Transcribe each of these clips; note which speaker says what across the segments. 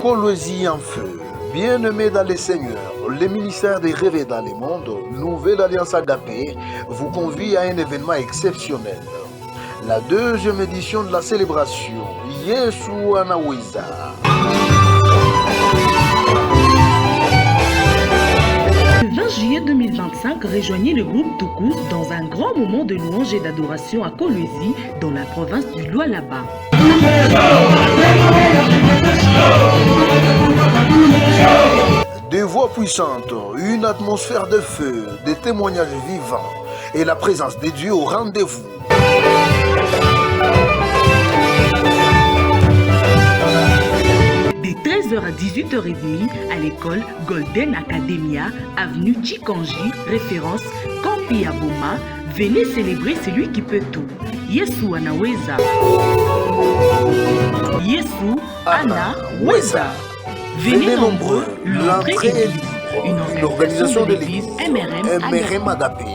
Speaker 1: Kolwezi en feu, bien-aimés dans les seigneurs, le ministère des Rêves dans le monde, Nouvelle Alliance Agapé, vous convie à un événement exceptionnel. La deuxième édition de la célébration, Yesu Anaweza.
Speaker 2: Le 20 juillet 2025, rejoignez le groupe Toukous dans un grand moment de louange et d'adoration à Kolwezi, dans la province du Lualaba.
Speaker 1: Des voix puissantes, une atmosphère de feu, des témoignages vivants et la présence de Dieu au rendez-vous.
Speaker 2: De 13h à 18h30 à l'école Golden Academia, avenue Chikanji, référence Kampi Aboma. Venez célébrer celui qui peut tout. Yesu Anaweza. Yesu Anaweza. Venez nombreux, l'entrée est libre. Une organisation de l'église MRM
Speaker 1: Agapé.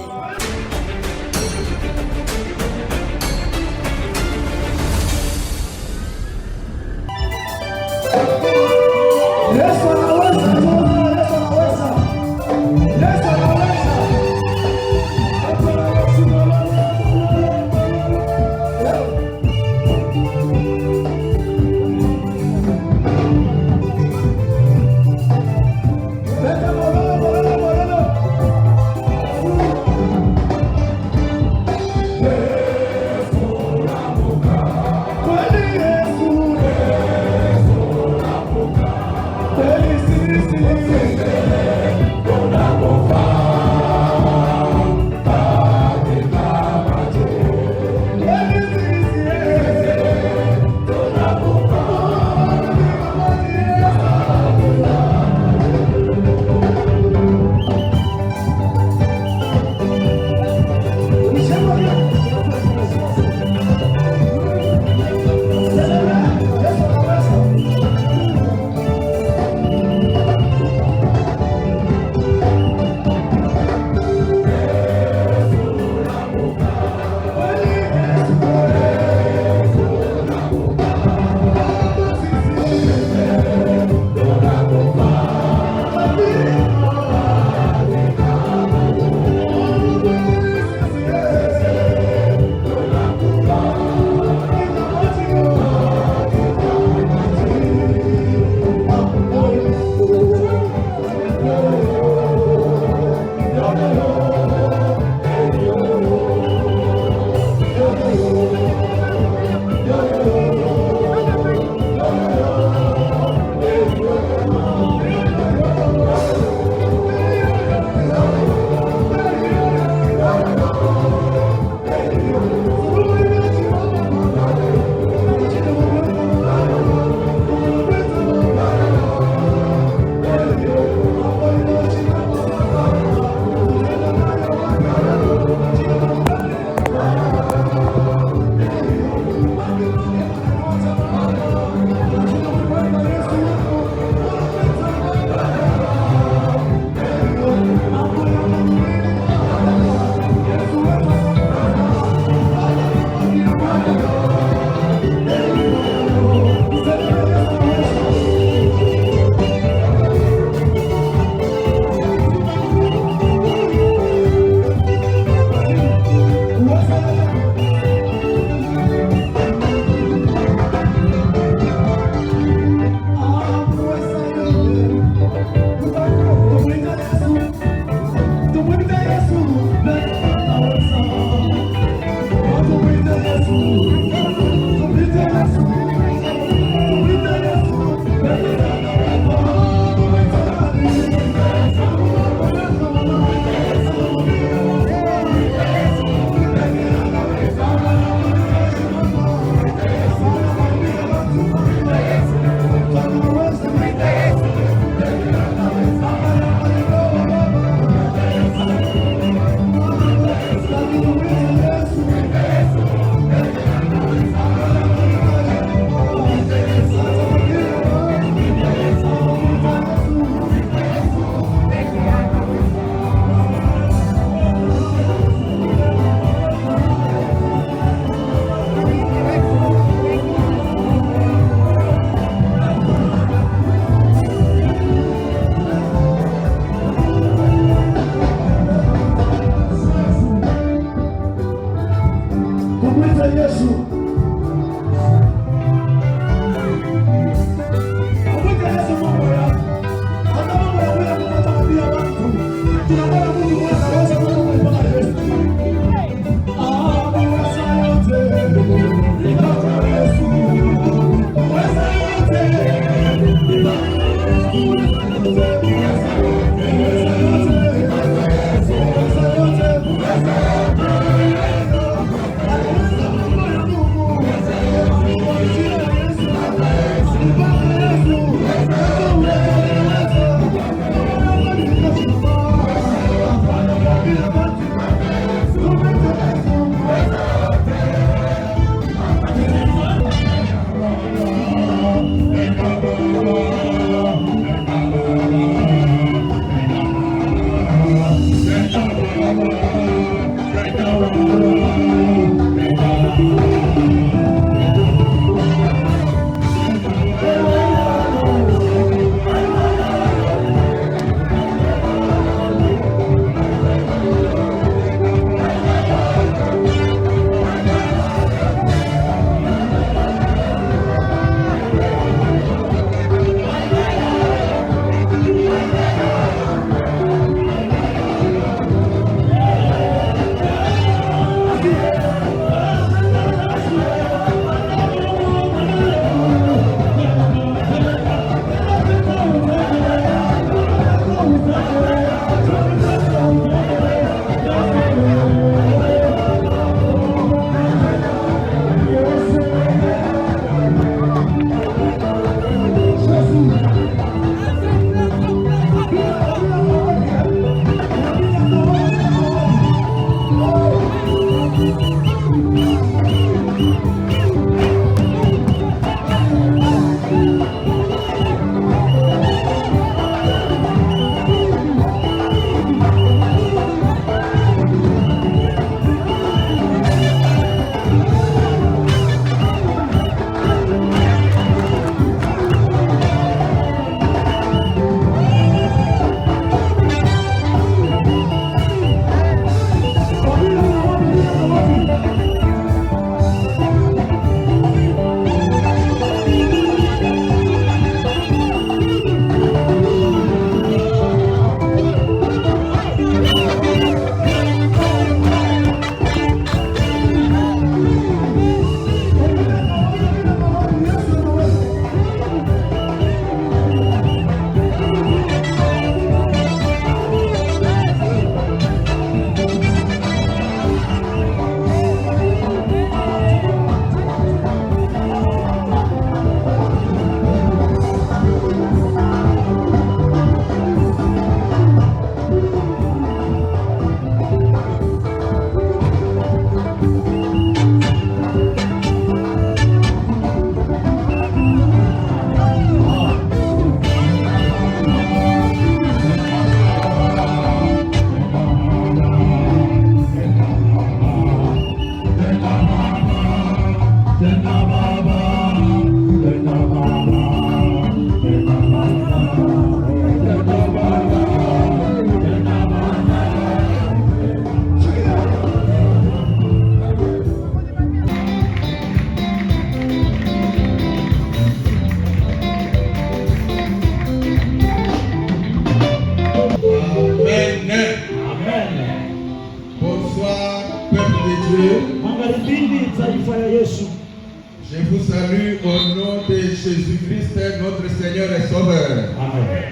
Speaker 3: Je vous salue au nom de Jésus-Christ, notre Seigneur et Sauveur. Amen.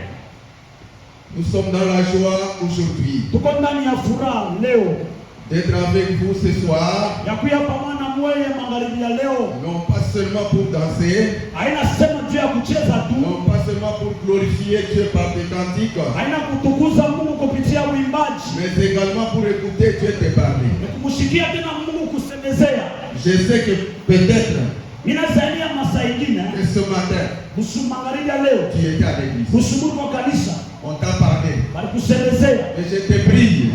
Speaker 3: Nous sommes dans la joie aujourd'hui d'être avec vous ce soir. Non pas seulement pour danser, non pas seulement pour glorifier Dieu par des cantiques, mais également pour écouter Dieu te parler. Je sais que peut-être que ce matin, tu étais à l'église. On t'a parlé. Et je te prie.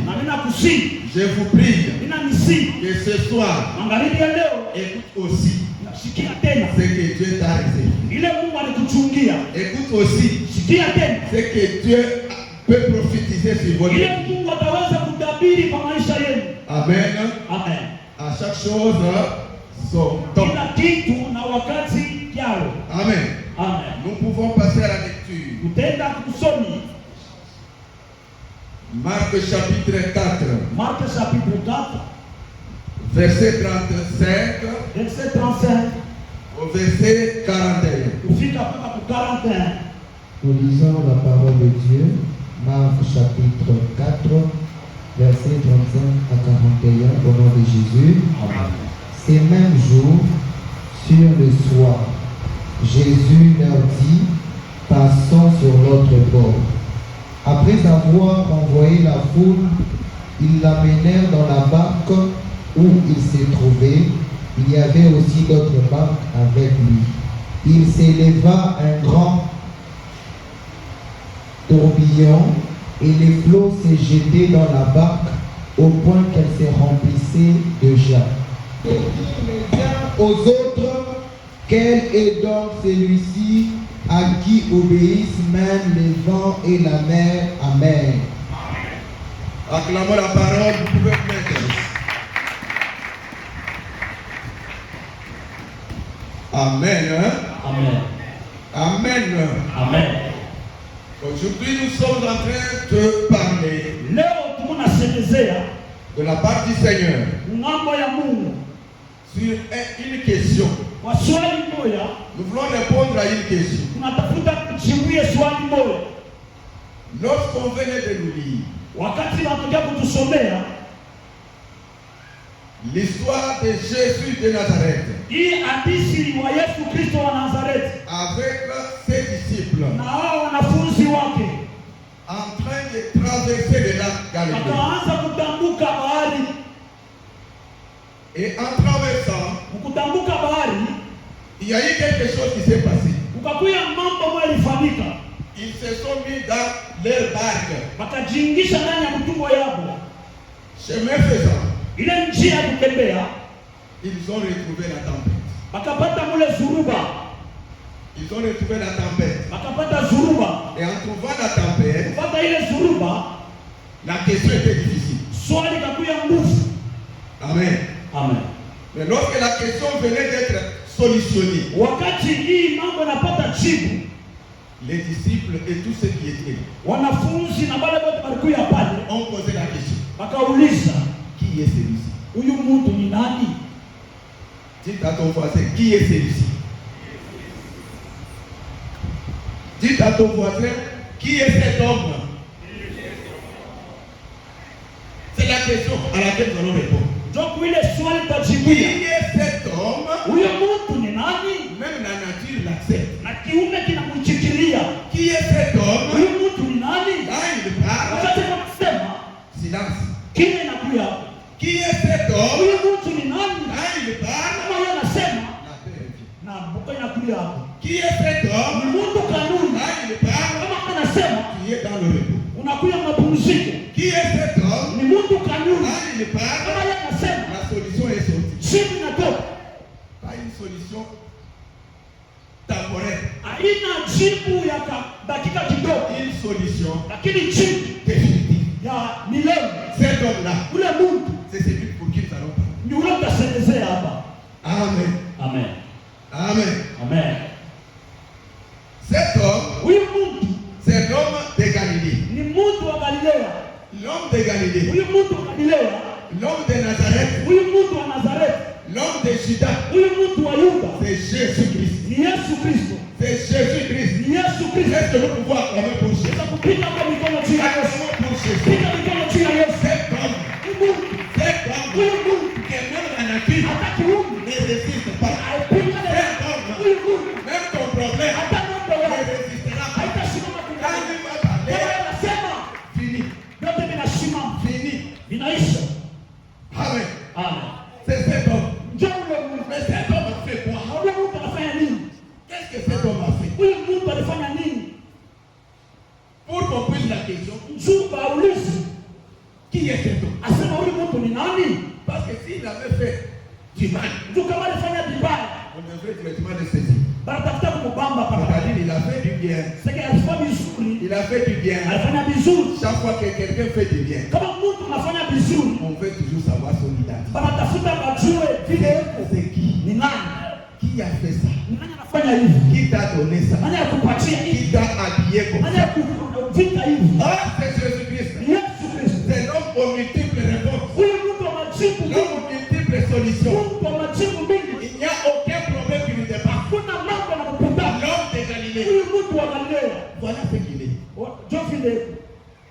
Speaker 3: Je vous prie que ce soir, écoute aussi ce que Dieu t'a réservé. Écoute aussi ce que Dieu peut prophétiser sur votre vie. Amen. À chaque chose, Kila kitu na wakati yao.
Speaker 4: Amen.
Speaker 3: Amen.
Speaker 4: Nous pouvons passer à la lecture.
Speaker 3: Tutaenda kusomi
Speaker 4: Marc chapitre 4.
Speaker 3: Marc chapitre 4.
Speaker 4: Verset 35.
Speaker 3: Verset 35.
Speaker 4: Au verset 41.
Speaker 3: Kufika mpaka ku 41.
Speaker 5: Nous lisons la parole de Dieu, Marc chapitre 4, verset 35 à 41, au nom de Jésus.
Speaker 3: Amen.
Speaker 5: Ces mêmes jours, sur le soir, Jésus leur dit, passons sur l'autre bord. Après avoir envoyé la foule, ils l'amenèrent dans la barque où il s'est trouvé. Il y avait aussi d'autres barques avec lui. Il s'éleva un grand tourbillon et les flots s'est jetés dans la barque au point qu'elle se remplissait déjà. Et il dit aux autres, quel est donc celui-ci à qui obéissent même les vents et la mer? Amen.
Speaker 4: Acclamons la parole, vous pouvez vous mettre. Amen.
Speaker 3: Amen.
Speaker 4: Amen.
Speaker 3: Amen.
Speaker 4: Aujourd'hui, nous sommes en train de parler
Speaker 3: Leo tunasemezea
Speaker 4: de la part du Seigneur
Speaker 3: ng'ambo ya Mungu
Speaker 4: sur une question.
Speaker 3: kwa swali moja.
Speaker 4: Nous voulons répondre à une question.
Speaker 3: Tunatafuta kujibu swali moja.
Speaker 4: Lorsqu'on venait de nous lire
Speaker 3: Wakati tunataka kutusomea
Speaker 4: l'histoire de Jésus de Nazareth
Speaker 3: hii hadithi wa Yesu Kristo wa Nazareti
Speaker 4: avec ses disciples
Speaker 3: na hao wanafunzi wake
Speaker 4: en train de traverser le lac Galilée.
Speaker 3: wakaanza kutambuka bahari.
Speaker 4: Et en traversant,
Speaker 3: Kutambuka bahari
Speaker 4: il y a eu quelque chose qui s'est passé.
Speaker 3: ukakuya mambo ambayo yalifanyika.
Speaker 4: Ils se sont mis dans leur barque.
Speaker 3: Wakajiingisha ndani ya mtumbo yao.
Speaker 4: Chemin faisant,
Speaker 3: Ile njia ya kutembea
Speaker 4: ils ont retrouvé la tempête.
Speaker 3: wakapata mule zuruba.
Speaker 4: Ils ont retrouvé la tempête.
Speaker 3: Wakapata zuruba.
Speaker 4: Et en trouvant la tempête,
Speaker 3: Kupata ile zuruba,
Speaker 4: la question était difficile.
Speaker 3: swali kakuya nguvu.
Speaker 4: Amen.
Speaker 3: Amen.
Speaker 4: Mais lorsque la question venait d'être solutionnée,
Speaker 3: Wakati hii mambo yanapata jibu,
Speaker 4: les disciples et tous ceux qui étaient
Speaker 3: wanafunzi na wale wote walikuwa pale
Speaker 4: ont posé la question.
Speaker 3: wakauliza,
Speaker 4: Qui est celui-ci?
Speaker 3: huyu mtu ni nani?
Speaker 4: Dites à ton voisin, qui est celui-ci? Dites à ton voisin, qui est cet homme? C'est la question à laquelle nous allons répondre.
Speaker 3: Donc ile swali
Speaker 4: Qui
Speaker 3: tajibuya,
Speaker 4: est cet homme?
Speaker 3: huyo mtu ni nani?
Speaker 4: Même la nature l'accepte.
Speaker 3: Na kiume kinamchikilia.
Speaker 4: Qui est cet homme?
Speaker 3: Huyo mtu ni nani?
Speaker 4: Là, il parle.
Speaker 3: Wakati wanasema
Speaker 4: Silence.
Speaker 3: kile inakuya.
Speaker 4: Qui est cet homme?
Speaker 3: Huyo mtu ni nani?
Speaker 4: Là, il parle.
Speaker 3: Kama yeye anasema
Speaker 4: La paix revient.
Speaker 3: na mbuka inakuya hapo.
Speaker 4: Qui est cet
Speaker 3: Ni
Speaker 4: homme?
Speaker 3: mtu kanuni.
Speaker 4: Là, il parle.
Speaker 3: Kama anasema
Speaker 4: Qui est dans le repos.
Speaker 3: unakuya mapumziko.
Speaker 4: Qui est cet homme?
Speaker 3: Ni mtu kanuni.
Speaker 4: Là, il parle.
Speaker 3: Kama yeye anasema
Speaker 4: La solution est sortie.
Speaker 3: jibu inatoka.
Speaker 4: Pas une solution temporaire.
Speaker 3: Haina jibu ya dakika kidogo,
Speaker 4: Une solution
Speaker 3: lakini jibu
Speaker 4: définitive.
Speaker 3: ya milele.
Speaker 4: Cet homme-là,
Speaker 3: Ule Mungu
Speaker 4: c'est celui pour qui nous allons parler.
Speaker 3: ni ule utasemezea hapa.
Speaker 4: Amen.
Speaker 3: Amen.
Speaker 4: Amen.
Speaker 3: Amen.
Speaker 4: Cet homme,
Speaker 3: Huyu mtu
Speaker 4: c'est l'homme de Galilée.
Speaker 3: ni mtu wa Galilea.
Speaker 4: L'homme de Galilée.
Speaker 3: Huyu mtu wa Galilea,
Speaker 4: L'homme de Nazareth.
Speaker 3: huyu mtu wa Nazareti,
Speaker 4: L'homme de Juda.
Speaker 3: huyu mtu wa Yuda
Speaker 4: C'est Jésus-Christ.
Speaker 3: ni Yesu Kristo.
Speaker 4: C'est Jésus-Christ.
Speaker 3: Ni Yesu Kristo.
Speaker 4: Est-ce que nous pouvons acclamer pour Jésus?
Speaker 3: Sasa kupiga kwa mikono juu ya Yesu.
Speaker 4: Acclamons pour Jésus.
Speaker 3: Piga mikono juu ya Yesu.
Speaker 4: Cet homme,
Speaker 3: Huyu Mungu,
Speaker 4: cet homme,
Speaker 3: huyu Mungu
Speaker 4: que même la nature
Speaker 3: hata kiungu
Speaker 4: ne résiste pas.
Speaker 3: aipiga
Speaker 4: Cet
Speaker 3: leo.
Speaker 4: homme,
Speaker 3: Huyu Mungu
Speaker 4: même ton problème
Speaker 3: hata mambo
Speaker 4: ne
Speaker 3: yako
Speaker 4: résistera pas.
Speaker 3: haitasimama
Speaker 4: Quand
Speaker 3: duniani.
Speaker 4: il va parler,
Speaker 3: Bwana anasema
Speaker 4: fini,
Speaker 3: vyote vinasimama,
Speaker 4: fini.
Speaker 3: vinaisha.
Speaker 4: Amen.
Speaker 3: Amen.
Speaker 4: C'est cet homme.
Speaker 3: Njoo ule Mungu.
Speaker 4: Mais cet homme a fait quoi?
Speaker 3: Na ule Mungu anafanya nini?
Speaker 4: Qu'est-ce que cet homme a fait?
Speaker 3: Huyu Mungu alifanya nini?
Speaker 4: Pour qu'on puisse la question,
Speaker 3: Juu paulizi
Speaker 4: qui est cet homme?
Speaker 3: asema huyu Mungu ni nani?
Speaker 4: Parce que s'il avait fait du mal,
Speaker 3: Juu kama alifanya vibaya,
Speaker 4: on devrait directement le saisir.
Speaker 3: banatafuta kumubamba paka.
Speaker 4: C'est-à-dire, il a fait du bien.
Speaker 3: Sasa alifanya vizuri,
Speaker 4: Il a fait du bien.
Speaker 3: alifanya vizuri.
Speaker 4: Chaque fois que quelqu'un fait du bien,
Speaker 3: Kama mtu anafanya vizuri,
Speaker 4: on veut toujours savoir son identité.
Speaker 3: banatafuta bajue vile yuko.
Speaker 4: C'est qui? Qui a fait ça?
Speaker 3: Nani anafanya hivi?
Speaker 4: Qui t'a donné ça?
Speaker 3: Nani akupatia hivi?
Speaker 4: Qui t'a habillé comme
Speaker 3: Nani
Speaker 4: ça?
Speaker 3: akuvika hivi?
Speaker 4: Ah, c'est Jésus-Christ.
Speaker 3: Yesu Kristo.
Speaker 4: C'est l'homme aux multiples réponses.
Speaker 3: Huyu mtu wa majibu
Speaker 4: L'homme aux multiples solutions.
Speaker 3: Mtu wa majibu mingi.
Speaker 4: Il n'y a aucun problème qui ne dépasse.
Speaker 3: Kuna mambo yanakupata.
Speaker 4: L'homme des Galilées.
Speaker 3: Huyu mtu wa Galilea.
Speaker 4: Voilà ce qu'il est.
Speaker 3: Jo vile.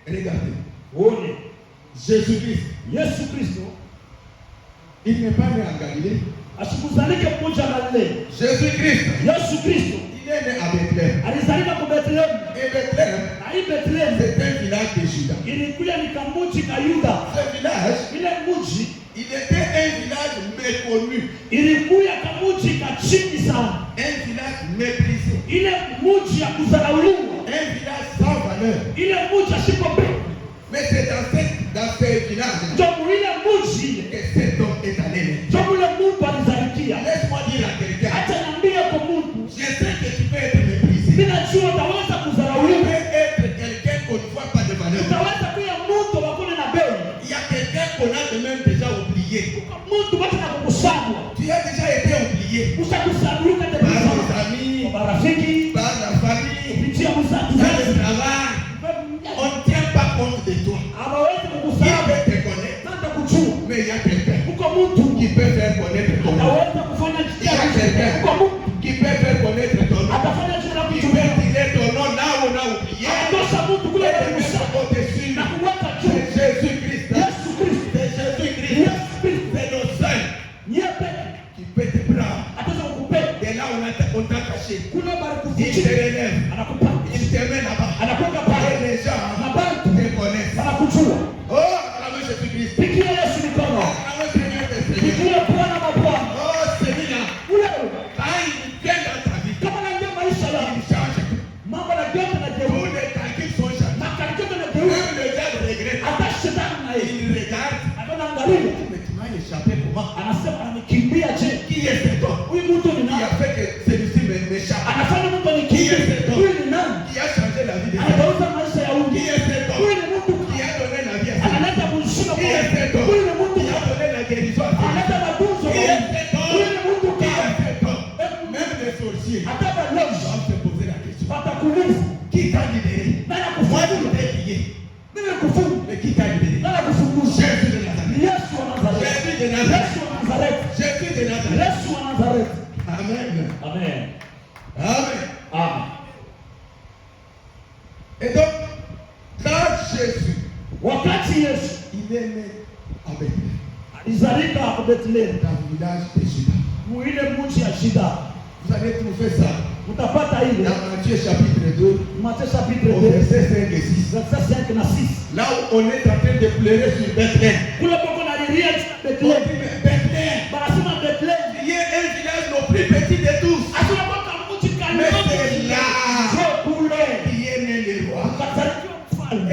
Speaker 4: Regardez.
Speaker 3: Uone.
Speaker 4: Jésus-Christ.
Speaker 3: Yesu Kristo.
Speaker 4: Il n'est pas né en Galilée.
Speaker 3: Asikuzalike mmoja Galilea.
Speaker 4: Jésus-Christ.
Speaker 3: Yesu Kristo.
Speaker 4: Il est né à Bethléem.
Speaker 3: Alizalika kwa Bethlehem.
Speaker 4: Et Bethléem,
Speaker 3: Na hii Bethlehem
Speaker 4: c'est un village de Juda.
Speaker 3: ilikuwa ni kamuji ka Yuda.
Speaker 4: Ce village,
Speaker 3: Ile mji
Speaker 4: il était un village méconnu.
Speaker 3: ilikuwa kamuji ka chini sana.
Speaker 4: Un village méprisé.
Speaker 3: Ile mji ya kudharauliwa.
Speaker 4: Un village sans valeur.
Speaker 3: Ile mji asipope.
Speaker 4: Mais c'est dans ce village
Speaker 3: Jobu ile mji
Speaker 4: que cet homme est allé.
Speaker 3: Jobu ile mtu alizalikia.
Speaker 4: Laisse-moi dire à quelqu'un.
Speaker 3: Acha niambie kwa mtu.
Speaker 4: Je sais que tu peux être méprisé.
Speaker 3: Mimi najua utaweza
Speaker 4: Tu
Speaker 3: kudharauliwa.
Speaker 4: peux être quelqu'un qu'on ne voit pas de valeur.
Speaker 3: Utaweza kuwa mtu wakuna na bei.
Speaker 4: Il y a quelqu'un qu'on a même déjà oublié.
Speaker 3: Mtu bado nakukusanya.
Speaker 4: Tu as déjà été oublié
Speaker 3: Ushakusanyika
Speaker 4: par tes amis,
Speaker 3: kwa marafiki,
Speaker 4: par la famille,
Speaker 3: kupitia msatu.
Speaker 4: dans le travail. On ne tient pas compte de toi.
Speaker 3: Hawawezi
Speaker 4: Qui
Speaker 3: kukusanya.
Speaker 4: peut te connaître?
Speaker 3: Hata kujua.
Speaker 4: Mais il y a quelqu'un
Speaker 3: Uko mtu
Speaker 4: qui peut faire connaître ton nom.
Speaker 3: hawezi kufanya
Speaker 4: Il y a quelqu'un
Speaker 3: uko mtu
Speaker 4: qui peut faire connaître ton nom.
Speaker 3: atafanya jina la
Speaker 4: Qui
Speaker 3: mtu.
Speaker 4: peut tirer ton nom là où on a oublié.
Speaker 3: Atosha mtu kule
Speaker 4: Et
Speaker 3: kwa
Speaker 4: te
Speaker 3: Musa
Speaker 4: mettre au-dessus.
Speaker 3: na kuweka
Speaker 4: C'est
Speaker 3: juu.
Speaker 4: Jésus-Christ.
Speaker 3: Yesu Kristo.
Speaker 4: C'est Jésus-Christ.
Speaker 3: Yesu Kristo.
Speaker 4: C'est le seul
Speaker 3: Nyepe
Speaker 4: qui peut te prendre.
Speaker 3: atosha kukupenda.
Speaker 4: Et là on t'a caché.
Speaker 3: Kule bali
Speaker 4: Il te
Speaker 3: kuficha.
Speaker 4: relève.
Speaker 3: Anakupa.
Speaker 4: Il te met là-bas.
Speaker 3: Anakuweka
Speaker 4: Et
Speaker 3: pale.
Speaker 4: les gens
Speaker 3: Na bantu
Speaker 4: te connaissent.
Speaker 3: wanakujua.
Speaker 4: Oh, à la main Jésus-Christ.
Speaker 3: Pigia Yesu mikono.
Speaker 4: À la main Seigneur des Seigneurs.
Speaker 3: Pigia Bwana mabwana.
Speaker 4: Oh, celui-là,
Speaker 3: Ule
Speaker 4: quand il vient dans ta vie,
Speaker 3: kama naingia maisha
Speaker 4: il
Speaker 3: yako.
Speaker 4: change tout.
Speaker 3: Mambo na geuka na
Speaker 4: Tous
Speaker 3: geuka.
Speaker 4: les calculs sont changés.
Speaker 3: Makarikio na geuka.
Speaker 4: Même le diable regrette.
Speaker 3: Hata shetani na yeye.
Speaker 4: Il regarde.
Speaker 3: Anaangalia.
Speaker 4: Mais tu m'as échappé comment?
Speaker 3: Anasema anakimbia je?
Speaker 4: Qui est cet homme?
Speaker 3: Huyu mtu ni
Speaker 4: Qui
Speaker 3: nani?
Speaker 4: a fait que celui-ci m'échappe?
Speaker 3: Anafanya mtu anikimbie. Huyu ni nani?
Speaker 4: Qui a changé la vie de quelqu'un?
Speaker 3: Anageuza maisha ya huyu.
Speaker 4: Qui est cet
Speaker 3: Huyu
Speaker 4: homme?
Speaker 3: ni mtu
Speaker 4: Qui a donné la vie à celui-ci?
Speaker 3: analeta mshimo
Speaker 4: Qui est cet
Speaker 3: kwa.
Speaker 4: homme?
Speaker 3: Huyu ni mtu
Speaker 4: Qui a donné la guérison à celui-ci?
Speaker 3: analeta matunzo
Speaker 4: Qui
Speaker 3: kwa.
Speaker 4: est cet homme?
Speaker 3: Huyu ni mtu
Speaker 4: Qui
Speaker 3: kwa.
Speaker 4: est cet homme? Même les sorciers
Speaker 3: Hata leo
Speaker 4: doivent se poser la question.
Speaker 3: watakuuliza
Speaker 4: Qui t'a libéré?
Speaker 3: nani
Speaker 4: Moi, je
Speaker 3: akufungua?
Speaker 4: t'ai lié.
Speaker 3: Mimi nakufunga.
Speaker 4: Mais qui t'a libéré?
Speaker 3: Nani akufungua?
Speaker 4: Jésus de Nazareth.
Speaker 3: Yesu wa Nazareti.
Speaker 4: Jésus de Nazareth.
Speaker 3: Yesu wa Nazareti.
Speaker 4: Jésus de Nazareth.
Speaker 3: Yesu wa Nazareti.
Speaker 4: Amen.
Speaker 3: Amen.
Speaker 4: Amen.
Speaker 3: Amen.
Speaker 4: Et donc, quand Jésus,
Speaker 3: Wakati Yesu
Speaker 4: il est né à Bethléem,
Speaker 3: alizalika hapo Bethlehem,
Speaker 4: dans le village de Juda.
Speaker 3: muile mji ya shida.
Speaker 4: Vous allez trouver ça
Speaker 3: Mtapata ile
Speaker 4: dans Matthieu chapitre 2,
Speaker 3: Matthieu chapitre
Speaker 4: au
Speaker 3: 2
Speaker 4: verset 5 et 6.
Speaker 3: verset 5 na 6.
Speaker 4: Là où on est en train de pleurer sur Bethléem.
Speaker 3: Kule poko na lilia
Speaker 4: On dit,
Speaker 3: Bethlehem.
Speaker 4: mais Bethléem,
Speaker 3: Banasema Bethlehem.
Speaker 4: il y a un village le plus petit de tous.
Speaker 3: Asuna paka mji
Speaker 4: Mais
Speaker 3: kanyo.
Speaker 4: c'est là
Speaker 3: Jo kule.
Speaker 4: qui est né le roi.
Speaker 3: Katarikiwa mfalme.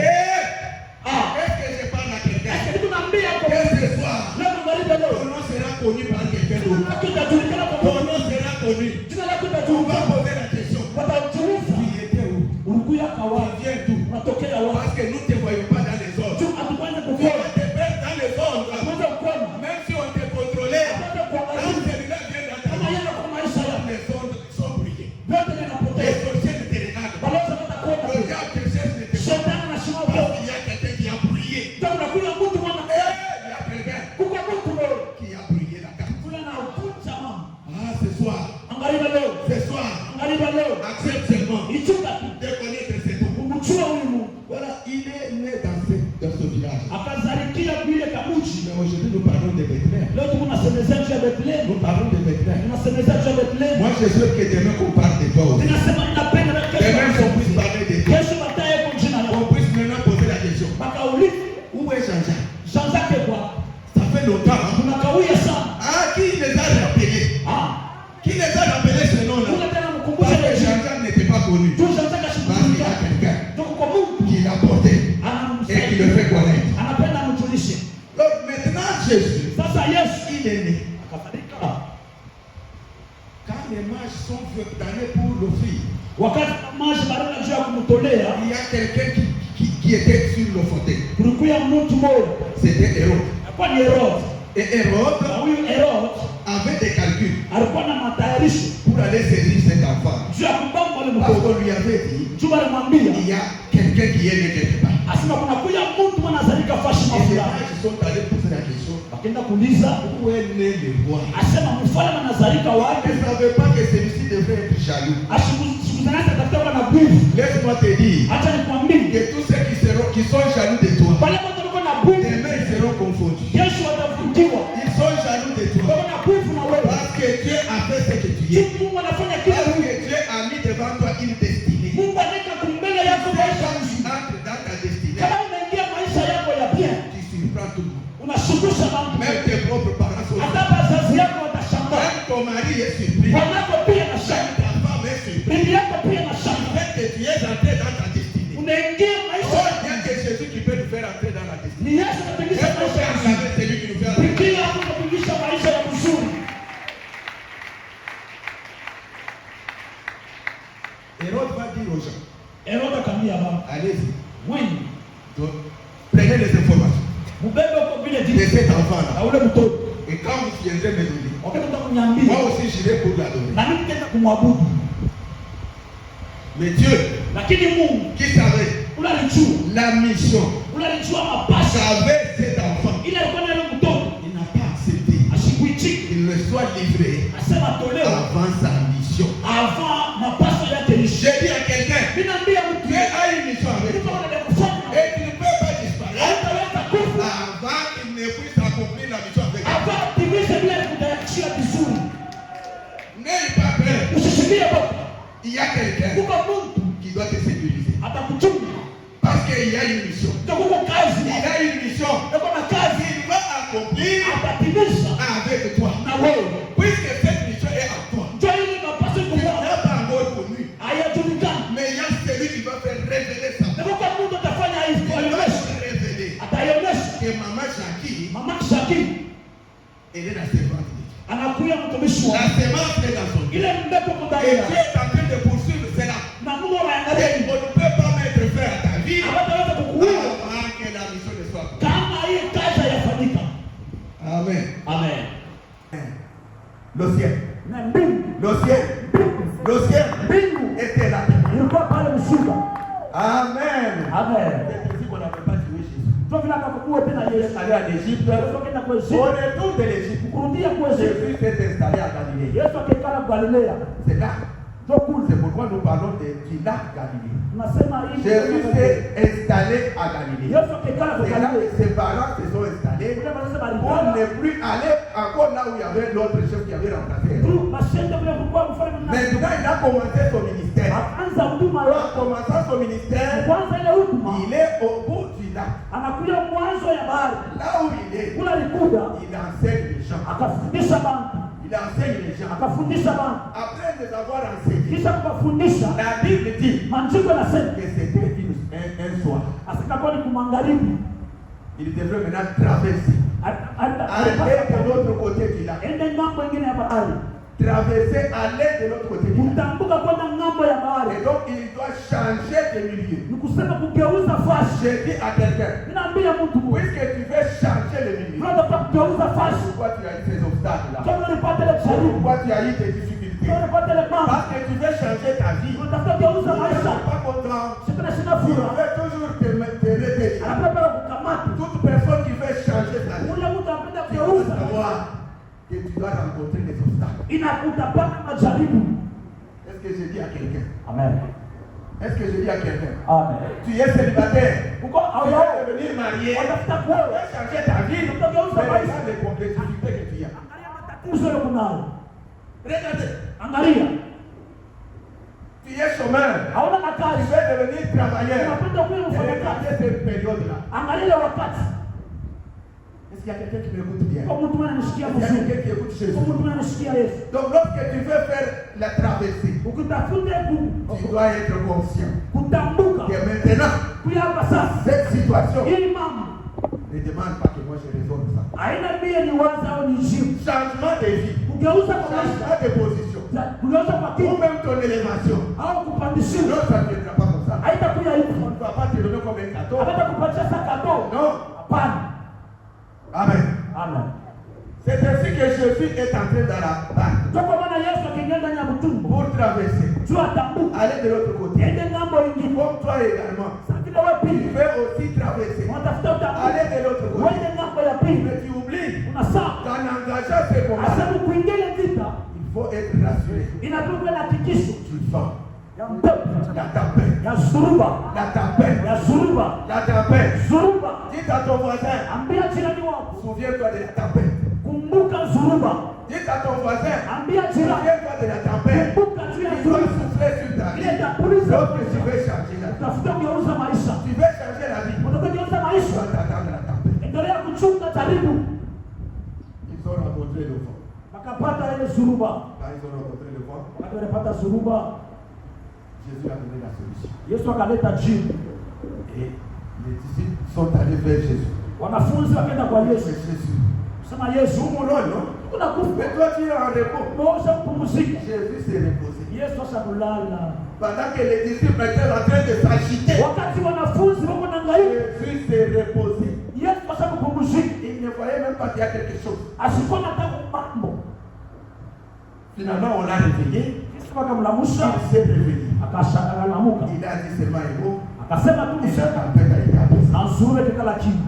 Speaker 3: Ah.
Speaker 4: Est-ce que je parle à quelqu'un?
Speaker 3: Ese tunaambia kwa
Speaker 4: Que ce soir,
Speaker 3: leo ngalibe
Speaker 4: ton
Speaker 3: leo.
Speaker 4: nom sera connu par quelqu'un
Speaker 3: Jina
Speaker 4: d'autre.
Speaker 3: lako litajulikana kwa
Speaker 4: Ton
Speaker 3: Mungu.
Speaker 4: nom sera connu.
Speaker 3: Jina lako
Speaker 4: On va
Speaker 3: litajulikana.
Speaker 4: poser la question.
Speaker 3: Watajiuliza
Speaker 4: Tu étais où?
Speaker 3: ulikuya
Speaker 4: Tu
Speaker 3: kawa.
Speaker 4: viens d'où?
Speaker 3: Unatokea wapi?
Speaker 4: Parce que nous ne te voyons pas dans les ordres.
Speaker 3: Tu hatukwenda
Speaker 4: On
Speaker 3: kukuona.
Speaker 4: te perd dans les ordres.
Speaker 3: Hatukwenda kukuona.
Speaker 4: Même si on te contrôlait,
Speaker 3: Hatukwenda
Speaker 4: quand
Speaker 3: kuangalia.
Speaker 4: celui-là vient dans ta
Speaker 3: Kama
Speaker 4: vie,
Speaker 3: yeye kwa maisha yako.
Speaker 4: les ordres sont brouillés.
Speaker 3: Vyote
Speaker 4: Les
Speaker 3: vinapotea.
Speaker 4: sorciers ne te regardent pas.
Speaker 3: Balozi watakuona.
Speaker 4: Le diable te cherche, ne te voit
Speaker 3: Shetani anashima
Speaker 4: pas. Parce
Speaker 3: kwa.
Speaker 4: qu'il y a quelqu'un qui a brouillé.
Speaker 3: Ndio unakuja mtu mwana.
Speaker 4: Il y a quelqu'un
Speaker 3: Kuko mtu leo.
Speaker 4: qui a brouillé la carte.
Speaker 3: Kule na ukunja mama.
Speaker 4: Ah, ce soir,
Speaker 3: Angalia leo.
Speaker 4: ce soir,
Speaker 3: Angalia leo.
Speaker 4: accepte seulement
Speaker 3: Ichuka tu.
Speaker 4: de connaître cet homme.
Speaker 3: Umchua huyu Mungu.
Speaker 4: Voilà, il est né dans ce village.
Speaker 3: Akazalikia vile kabuchi.
Speaker 4: Mais aujourd'hui, nous parlons de Bethléem.
Speaker 3: Leo tuko nasemezea juu ya Bethlehem.
Speaker 4: Nous parlons de Bethléem.
Speaker 3: Tunasemezea juu ya Bethlehem.
Speaker 4: Moi, je souhaite que demain qu'on parle de toi aussi.
Speaker 3: Ninasema ninapenda na
Speaker 4: Demain qu'on puisse
Speaker 3: kesho.
Speaker 4: parler de toi.
Speaker 3: Kesho bataye kwa jina
Speaker 4: On
Speaker 3: lako.
Speaker 4: puisse maintenant poser la question.
Speaker 3: Bakauliza
Speaker 4: Où est Jean-Jacques?
Speaker 3: Jean-Jacques kwa.
Speaker 4: Ça fait longtemps. Hein?
Speaker 3: Tunakawia sana.
Speaker 4: Ah, qui les a rappelés?
Speaker 3: Ah.
Speaker 4: Qui les a rappelés ce nom-là?
Speaker 3: Kuna tena
Speaker 4: Parce
Speaker 3: mkumbusha
Speaker 4: que
Speaker 3: leo.
Speaker 4: Jean-Jacques n'était pas connu.
Speaker 3: Tu Jean-Jacques
Speaker 4: Parce qu'il y a
Speaker 3: ashikuka.
Speaker 4: quelqu'un
Speaker 3: Tuko kwa Mungu.
Speaker 4: qui l'a porté et qui le
Speaker 3: Anamsaidia.
Speaker 4: fait connaître.
Speaker 3: Anapenda mjulishe.
Speaker 4: Donc maintenant, Jésus,
Speaker 3: Sasa Yesu
Speaker 4: il est né.
Speaker 3: akafanyika.
Speaker 4: Quand les mages sont damnés pour l'offrir,
Speaker 3: Wakati maji baraka juu ya kumtolea,
Speaker 4: il y a quelqu'un qui était sur le fauteuil.
Speaker 3: kulikuwa mtu mmoja.
Speaker 4: C'était Hérode.
Speaker 3: Alikuwa ni Herode.
Speaker 4: Et Hérode
Speaker 3: Na huyu Herode
Speaker 4: avait des calculs.
Speaker 3: alikuwa na matayarisho
Speaker 4: pour aller saisir cet enfant. Parce qu'on lui avait dit, il y a quelqu'un qui est né quelque part. Et les mages sont allés poser la question, où est né le roi? Ils ne savaient pas que celui-ci devait être jaloux. Laisse-moi te dire que tous ceux qui sont jaloux de toi, demain ils seront confondus. Ils sont jaloux de toi parce que Dieu a fait ce que tu es. Parce que Dieu a mis devant toi une destinée. Quand tu entres dans ta destinée, tu surprends tout le monde. Même tes propres parents sont surpris. Même ton mari est surpris. Même ta femme est surprise. Même que tu es entré dans ta destinée. Oh, il y a que Jésus qui peut nous faire entrer dans la destinée. Et pour faire entrer, c'est lui qui nous fait entrer. Hérode va dire aux gens, allez-y. Donc, prenez les informations de cet enfant-là. Et quand vous viendrez me donner, moi aussi j'irai pour la donner. Mais Dieu, qui savait la mission, savait cet enfant, il n'a pas accepté qu'il le soit livré avant sa mission. J'ai dit à quelqu'un, Dieu a une mission avec toi. Et tu ne peux pas disparaître avant qu'il ne puisse accomplir la mission avec toi. N'ayez pas peur. Il y a quelqu'un qui doit te sécuriser. Parce qu'il y a une mission. Il a une mission. Il va accomplir avec toi. Puisque cette mission est à toi. Tu n'as pas encore connu. Mais il y a celui qui va faire révéler ça. Il va se révéler que Maman Jackie, elle est la servante de Dieu. La semence est dans son Dieu. Et Dieu est en train de poursuivre cela. Et on ne peut pas mettre fin à ta vie avant que la mission ne soit accomplie. Amen.
Speaker 3: Amen.
Speaker 4: Le ciel était là. Amen. C'est ainsi qu'on n'avait pas tué Jésus. Il est allé en Égypte. Au retour de l'Égypte, Jésus s'est installé à Galilée. C'est là. C'est pourquoi nous parlons du lac Galilée. Jésus s'est installé à Galilée. C'est là que ses parents se sont installés pour ne plus aller encore là où il y avait l'autre chef qui avait remplacé. Maintenant, il a commencé son ministère. En commençant son ministère, il est au bout du lac. Là où il est, il enseigne les gens. Il enseigne les gens. Après les avoir enseignés, la Bible dit que c'était un soir. Il devrait maintenant traverser. Aller de l'autre côté du lac. Traverser, aller de l'autre côté du lac. Et donc il doit changer de milieu. Je dis à quelqu'un, puisque tu veux changer le milieu, pourquoi tu as eu ces obstacles-là? Pourquoi tu as eu des difficultés? Parce que tu veux changer ta vie. Tu ne es pas content. Tu veux toujours te retenir. Toute personne qui veut changer ta vie, tu dois savoir que tu dois rencontrer des obstacles. Est-ce que je dis à quelqu'un?
Speaker 3: Amen.
Speaker 4: Est-ce que je dis à quelqu'un?
Speaker 3: Amen.
Speaker 4: Tu es célibataire. Tu veux devenir marié. Tu veux changer ta vie. Mais regarde les complexités que tu as. Regardez. Tu es chômeur. Tu veux devenir travailleur. Regardez cette période-là. Est-ce qu'il y a quelqu'un qui m'écoute bien? Est-ce qu'il y a quelqu'un qui écoute Jésus? Donc lorsque tu veux faire la traversée, tu dois être conscient que maintenant, cette situation ne demande pas que moi je résolve ça. Changement de vie, changement de position, ou même ton élévation. Non, ça ne viendra pas comme ça. On ne va pas te donner comme un cadeau. Non. Amen.
Speaker 3: Amen.
Speaker 4: C'est ainsi que Jésus est entré dans la barque. traverser.
Speaker 3: Tu atambuka.
Speaker 4: Aller de l'autre côté.
Speaker 3: Ende ngambo ingine.
Speaker 4: Comme toi également.
Speaker 3: Sakile wa
Speaker 4: Tu
Speaker 3: pili.
Speaker 4: veux aussi traverser.
Speaker 3: Unatafuta utambuka.
Speaker 4: Aller de l'autre côté.
Speaker 3: Wende ngambo ya pili.
Speaker 4: Mais tu oublies.
Speaker 3: Unasahau.
Speaker 4: Qu'en engageant ce combat,
Speaker 3: Asabu kuingia ile vita.
Speaker 4: il faut être rassuré.
Speaker 3: Inapigwa na tikisho.
Speaker 4: Tu vends.
Speaker 3: Ya mpepo.
Speaker 4: La tempête.
Speaker 3: Ya zuruba.
Speaker 4: La tempête.
Speaker 3: Ya zuruba.
Speaker 4: La tempête.
Speaker 3: Zuruba.
Speaker 4: Dis à ton voisin.
Speaker 3: Ambia jirani wako.
Speaker 4: Souviens-toi de la tempête.
Speaker 3: Kumbuka zuruba.
Speaker 4: Dis à ton voisin.
Speaker 3: Ambia jirani.
Speaker 4: Souviens-toi de la tempête.
Speaker 3: Kumbuka tu ya
Speaker 4: Il doit
Speaker 3: zuruba.
Speaker 4: souffler sur ta vie.
Speaker 3: Ile itapuliza.
Speaker 4: Lorsque tu veux changer la vie.
Speaker 3: Tafuta kugeuza maisha.
Speaker 4: Tu veux changer la vie.
Speaker 3: Unapogeuza
Speaker 4: Tu
Speaker 3: maisha.
Speaker 4: dois t'attendre la tempête.
Speaker 3: Endelea kuchunga karibu.
Speaker 4: Ils ont rencontré le vent.
Speaker 3: Wakapata ile zuruba.
Speaker 4: Quand ils ont rencontré le vent,
Speaker 3: Wakati walipata zuruba,
Speaker 4: Jésus a donné la solution.
Speaker 3: Yesu akaleta jibu.
Speaker 4: Et les disciples sont allés vers Jésus.
Speaker 3: Wanafunzi wakaenda kwa
Speaker 4: C'est
Speaker 3: Yesu.
Speaker 4: Jésus.
Speaker 3: Sema Yesu,
Speaker 4: Nous mourons, non?
Speaker 3: unakufa.
Speaker 4: Mais toi, tu es en repos.
Speaker 3: Moja kupumzika.
Speaker 4: Jésus s'est reposé.
Speaker 3: Yesu ashakulala.
Speaker 4: Pendant que les disciples étaient en train de s'agiter,
Speaker 3: Wakati wanafunzi wako nangaika,
Speaker 4: Jésus s'est reposé.
Speaker 3: Yesu ashakupumzika.
Speaker 4: Il ne voyait même pas qu'il y a quelque chose.
Speaker 3: Asikuwa nataka mambo.
Speaker 4: Finalement, on l'a réveillé.
Speaker 3: Yesu akamlamusha,
Speaker 4: Il s'est réveillé.
Speaker 3: akashakalamuka.
Speaker 4: Il a dit seulement un mot.
Speaker 3: Akasema tu
Speaker 4: Et la
Speaker 3: msema
Speaker 4: tempête a été apaisée.
Speaker 3: na zure kikala chini.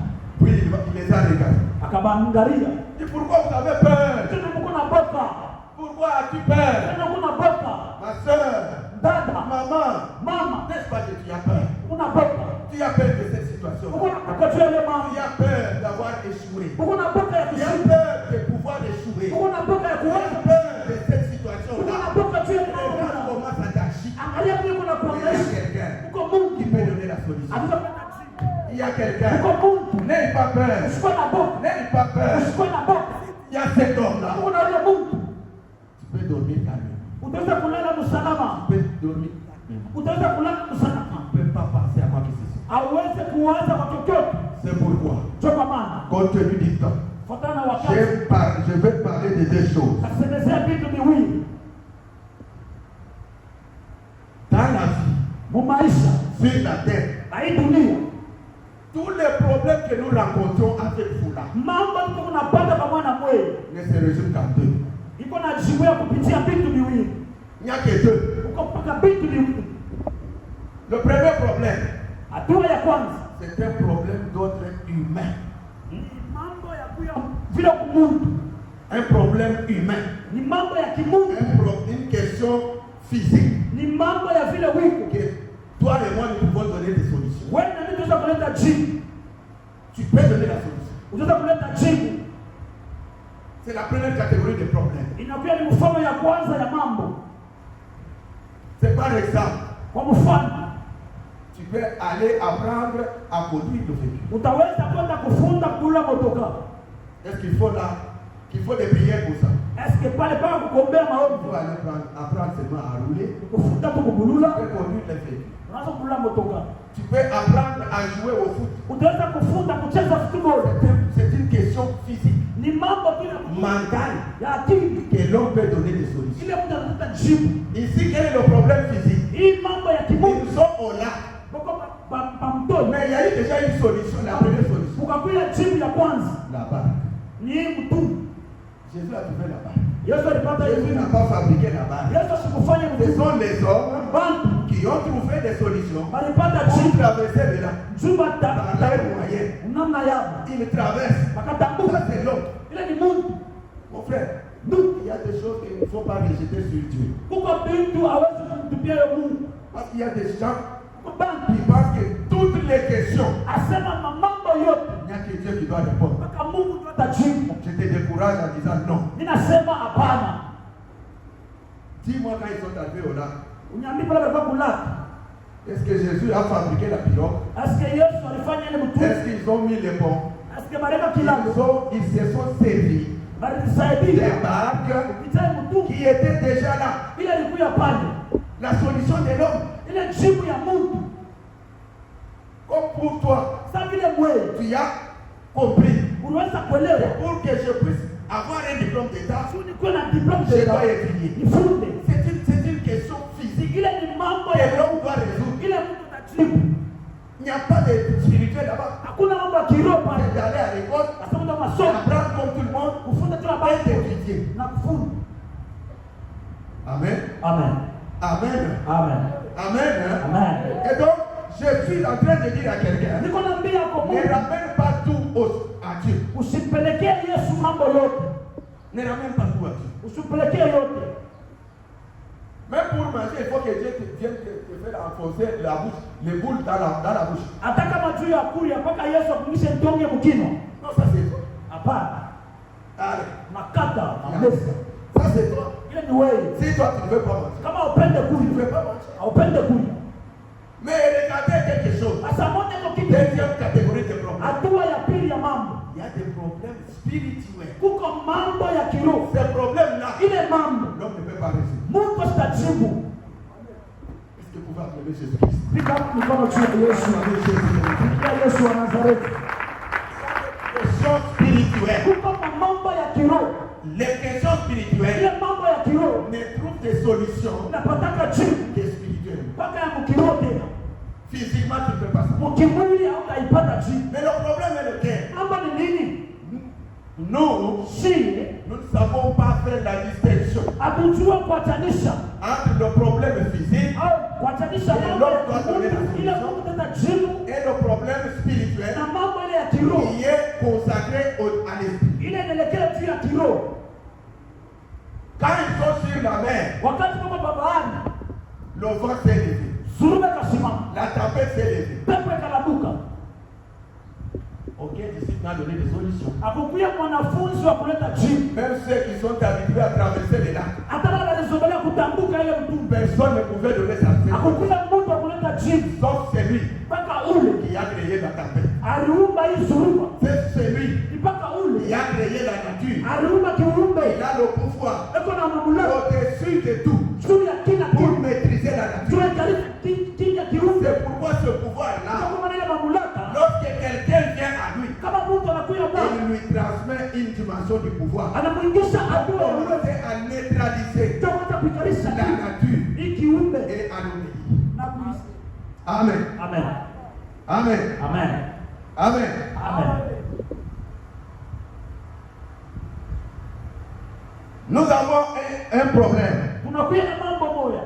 Speaker 4: Puis il les a regardés.
Speaker 3: Akabaangalia.
Speaker 4: Et pourquoi vous avez peur?
Speaker 3: Tena mko na boka.
Speaker 4: Pourquoi as-tu peur?
Speaker 3: Tena kuna boka.
Speaker 4: Ma soeur,
Speaker 3: Dada,
Speaker 4: maman,
Speaker 3: mama,
Speaker 4: n'est-ce pas que tu as peur?
Speaker 3: kuna boka.
Speaker 4: Tu as peur de cette situation.
Speaker 3: Uko na boka tu ile
Speaker 4: Tu
Speaker 3: mama.
Speaker 4: as peur d'avoir échoué.
Speaker 3: Uko na boka ya
Speaker 4: Tu as
Speaker 3: kushinda.
Speaker 4: peur de pouvoir échouer.
Speaker 3: Uko na boka ya
Speaker 4: Tu as
Speaker 3: kuweza.
Speaker 4: peur de cette
Speaker 3: Uko
Speaker 4: situation-là.
Speaker 3: na boka tu ile
Speaker 4: Regarde
Speaker 3: mama.
Speaker 4: comment ça t'agite.
Speaker 3: Angalia vile kuna
Speaker 4: Il y a
Speaker 3: kuangaisha.
Speaker 4: quelqu'un
Speaker 3: Uko Mungu
Speaker 4: qui peut donner la solution.
Speaker 3: atapenda jibu.
Speaker 4: Il y a quelqu'un.
Speaker 3: Uko Mungu.
Speaker 4: N'aie pas peur.
Speaker 3: Usikuwe na boka.
Speaker 4: N'aie pas peur.
Speaker 3: Usikuwe na boka.
Speaker 4: Il y a cet homme-là.
Speaker 3: Uko na yule Mungu.
Speaker 4: Tu peux dormir calmement.
Speaker 3: Utaweza kulala msalama.
Speaker 4: Tu peux dormir calmement.
Speaker 3: Utaweza kulala msalama.
Speaker 4: Tu ne peux pas penser à quoi que ce soit.
Speaker 3: Hauwezi kuwaza kwa chochote.
Speaker 4: C'est pourquoi,
Speaker 3: Cho kwa maana.
Speaker 4: compte tenu du temps,
Speaker 3: Fuatana na wakati.
Speaker 4: je vais parler de deux choses.
Speaker 3: Nasemezea vitu viwili.
Speaker 4: Dans la vie,
Speaker 3: Mumaisha.
Speaker 4: sur la terre,
Speaker 3: Na hii dunia.
Speaker 4: tous les problèmes que nous rencontrons avec vous là
Speaker 3: Mambo mtu unapata pamoja na mwezi.
Speaker 4: ne se résument qu'en deux.
Speaker 3: Iko na jibu ya kupitia vitu viwili.
Speaker 4: Il n'y a que deux.
Speaker 3: Uko mpaka vitu viwili.
Speaker 4: Le premier problème,
Speaker 3: Hatua ya kwanza
Speaker 4: c'est un problème d'ordre humain.
Speaker 3: ni mambo ya kuya vile kumundu.
Speaker 4: Un problème humain.
Speaker 3: Ni mambo ya kimungu.
Speaker 4: Une question physique.
Speaker 3: Ni mambo ya vile wiko.
Speaker 4: Que toi et moi, nous pouvons donner des solutions.
Speaker 3: Wewe na mimi tunaweza kuleta jibu.
Speaker 4: Tu peux donner la solution.
Speaker 3: Unaweza kuleta jibu.
Speaker 4: C'est la première catégorie de problèmes.
Speaker 3: Inakuwa ni mfano ya kwanza ya mambo.
Speaker 4: C'est par exemple,
Speaker 3: Kwa mfano,
Speaker 4: tu peux aller apprendre à conduire le véhicule.
Speaker 3: utaweza kwenda kufunda kula motoka.
Speaker 4: Est-ce qu'il faut des prières pour ça?
Speaker 3: Est-ce que pale pale kukombea
Speaker 4: Tu
Speaker 3: maombi?
Speaker 4: dois aller apprendre seulement à rouler.
Speaker 3: Kufunda tu
Speaker 4: Tu
Speaker 3: kubulula,
Speaker 4: peux conduire le véhicule.
Speaker 3: unaanza kula motoka.
Speaker 4: Tu peux apprendre à jouer au foot.
Speaker 3: Utaweza kufunda kucheza football.
Speaker 4: C'est une question physique,
Speaker 3: Ni mambo tu
Speaker 4: mentale,
Speaker 3: ya akili.
Speaker 4: que l'homme peut donner des solutions.
Speaker 3: Ile mtu anataka jibu.
Speaker 4: Ici, quel est le problème physique?
Speaker 3: Hii mambo ya kimungu.
Speaker 4: Ils sont au lac.
Speaker 3: Boko pamtoni.
Speaker 4: Mais il y a eu déjà une solution, la première solution.
Speaker 3: Ukakuya jibu ya kwanza.
Speaker 4: La barque.
Speaker 3: Ni hii mtu.
Speaker 4: Jésus a trouvé la barque.
Speaker 3: Yesu alipata
Speaker 4: Jésus
Speaker 3: hiyo.
Speaker 4: n'a pas fabriqué la barque.
Speaker 3: Yesu asikufanya
Speaker 4: Ce
Speaker 3: mtu.
Speaker 4: sont les hommes
Speaker 3: Bantu
Speaker 4: qui ont trouvé des solutions
Speaker 3: walipata
Speaker 4: pour
Speaker 3: jibu.
Speaker 4: traverser le lac.
Speaker 3: Juba
Speaker 4: Par leur moyen.
Speaker 3: namna yao.
Speaker 4: Ils traversent.
Speaker 3: Wakatambuka.
Speaker 4: Ça, c'est l'homme.
Speaker 3: Ile ni Mungu.
Speaker 4: Mon frère, il y a des choses qu'il ne faut pas rejeter sur Dieu.
Speaker 3: Kuko vitu hawezi kumtupia yeye Mungu.
Speaker 4: Parce qu'il y a des gens
Speaker 3: Kuko bantu
Speaker 4: qui pensent que toutes les questions,
Speaker 3: asema mambo yote
Speaker 4: il n'y a que Dieu qui doit répondre.
Speaker 3: mpaka Mungu ndio atajibu.
Speaker 4: Je te décourage en disant non.
Speaker 3: Ninasema hapana.
Speaker 4: Dis-moi quand ils sont arrivés au lac,
Speaker 3: Unyambi pale kwa kulaka.
Speaker 4: est-ce que Jésus a fabriqué la pirogue?
Speaker 3: Aske Yesu alifanya ile mtu.
Speaker 4: Est-ce qu'ils ont mis les ponts?
Speaker 3: Aske baraka kila
Speaker 4: Ils se sont servis
Speaker 3: balisaidia.
Speaker 4: des barques
Speaker 3: Kupitia mtu
Speaker 4: qui étaient déjà là.
Speaker 3: ile ilikuwa pale.
Speaker 4: La solution de l'homme,
Speaker 3: Ile jibu ya Mungu.
Speaker 4: comme pour toi,
Speaker 3: Sasa vile wewe
Speaker 4: tu as compris.
Speaker 3: unaweza kuelewa.
Speaker 4: Pour que je puisse avoir un diplôme d'État,
Speaker 3: Ni kwa na diploma
Speaker 4: je dois
Speaker 3: de
Speaker 4: étudier.
Speaker 3: nifunde.
Speaker 4: C'est une question physique
Speaker 3: Ile ni mambo
Speaker 4: que
Speaker 3: ya
Speaker 4: l'homme doit résoudre.
Speaker 3: ile mtu atajibu.
Speaker 4: Il n'y a pas de spirituel là-bas.
Speaker 3: Hakuna mambo ya kiroho pale.
Speaker 4: C'est d'aller à l'école,
Speaker 3: Asema ndo masomo.
Speaker 4: apprendre comme tout le monde,
Speaker 3: Kufunza tu
Speaker 4: et
Speaker 3: habari
Speaker 4: d'étudier.
Speaker 3: na kufunza.
Speaker 4: Amen.
Speaker 3: Amen.
Speaker 1: Amen.
Speaker 3: Amen.
Speaker 1: Amen.
Speaker 3: Amen.
Speaker 1: Et donc, je suis en train de dire à quelqu'un,
Speaker 3: Niko naambia kwa
Speaker 1: ne
Speaker 3: Mungu,
Speaker 1: ramène pas tout à Dieu.
Speaker 3: usipelekee Yesu mambo yote.
Speaker 1: Ne ramène pas tout à Dieu.
Speaker 3: Usipelekee yote.
Speaker 1: Même pour manger, il faut que Dieu vienne te faire enfoncer la bouche, les boules dans la bouche.
Speaker 3: Hata kama juu ya kulia mpaka Yesu akumishe mtonge mkino.
Speaker 1: Non, ça c'est toi.
Speaker 3: Hapana.
Speaker 1: Allez.
Speaker 3: Nakata na mesa.
Speaker 1: Ça c'est toi.
Speaker 3: Ile ni wewe.
Speaker 1: Si toi tu ne veux pas manger,
Speaker 3: Kama upende
Speaker 1: tu ne
Speaker 3: kunywa,
Speaker 1: veux pas manger.
Speaker 3: upende kunywa.
Speaker 1: Mais regardez quelque chose.
Speaker 3: Sasa moja kwa kitu.
Speaker 1: Deuxième catégorie de problèmes.
Speaker 3: Hatua ya pili ya mambo.
Speaker 1: Il y a des problèmes spirituels.
Speaker 3: Kuko mambo ya kiroho.
Speaker 1: Ces problèmes-là,
Speaker 3: Ile mambo
Speaker 1: l'homme ne peut pas résoudre.
Speaker 3: Mungu sitajibu.
Speaker 1: Est-ce que vous pouvez appeler Jésus-Christ?
Speaker 3: Piga mikono juu ya Yesu. Piga Yesu wa Nazareti.
Speaker 1: Les questions spirituelles.
Speaker 3: Kuko mambo ya kiroho.
Speaker 1: Les questions spirituelles
Speaker 3: Ile mambo ya kiroho
Speaker 1: ne trouvent des solutions
Speaker 3: unapataka jibu
Speaker 1: que spirituelles.
Speaker 3: mpaka ya mkiroho tena.
Speaker 1: Physiquement, tu ne peux pas ça.
Speaker 3: Mkimwili hautaipata jibu.
Speaker 1: Mais le problème est lequel?
Speaker 3: Mambo ni nini?
Speaker 1: Nous,
Speaker 3: Si
Speaker 1: nous ne savons pas faire la distinction
Speaker 3: hatujua kuachanisha
Speaker 1: entre le problème physique
Speaker 3: au kuachanisha mambo ya kimwili, ile Mungu tata jibu
Speaker 1: et le problème spirituel
Speaker 3: na mambo ile ya kiroho
Speaker 1: qui est consacré à l'esprit.
Speaker 3: ile inaelekea juu ya kiroho.
Speaker 1: Quand ils sont sur la mer,
Speaker 3: Wakati kama babaani
Speaker 1: le vent s'est levé,
Speaker 3: surume kasimama,
Speaker 1: la tempête s'est levée.
Speaker 3: pepo ikalabuka.
Speaker 1: Aucun disciple n'a donné des solutions.
Speaker 3: Akukuya mwanafunzi wa kuleta jibu.
Speaker 1: Même ceux qui sont habitués à traverser les lacs,
Speaker 3: Hata kama walizogelea kutambuka ile mtumbe,
Speaker 1: personne ne pouvait donner sa réponse,
Speaker 3: akukuya mtu wa kuleta jibu
Speaker 1: sauf celui
Speaker 3: mpaka ule
Speaker 1: qui a créé la tempête.
Speaker 3: aliumba hii suruba,
Speaker 1: C'est celui
Speaker 3: mpaka ule
Speaker 1: qui a créé la nature.
Speaker 3: aliumba kiumbe
Speaker 1: Il a le pouvoir
Speaker 3: eko na mamlaka
Speaker 1: au-dessus de tout
Speaker 3: juu ya kila
Speaker 1: pour
Speaker 3: kitu,
Speaker 1: maîtriser la
Speaker 3: juu
Speaker 1: nature.
Speaker 3: ya karibu kinga kiumbe.
Speaker 1: C'est pourquoi ce pouvoir-là,
Speaker 3: Kama ile mamlaka,
Speaker 1: lorsque quelqu'un vient à lui,
Speaker 3: kama mtu anakuya bwana
Speaker 1: il lui transmet une dimension du pouvoir.
Speaker 3: anamuingisha hatua ya
Speaker 1: On
Speaker 3: uwezo
Speaker 1: à neutraliser
Speaker 3: taweza kuikarisha
Speaker 1: la nature
Speaker 3: hii kiumbe
Speaker 1: et à l'obéir.
Speaker 3: na kuishi.
Speaker 1: Amen.
Speaker 3: Amen.
Speaker 1: Amen.
Speaker 3: Amen.
Speaker 1: Amen.
Speaker 3: Amen.
Speaker 1: Nous avons un problème.
Speaker 3: Tunakuya na mambo moja.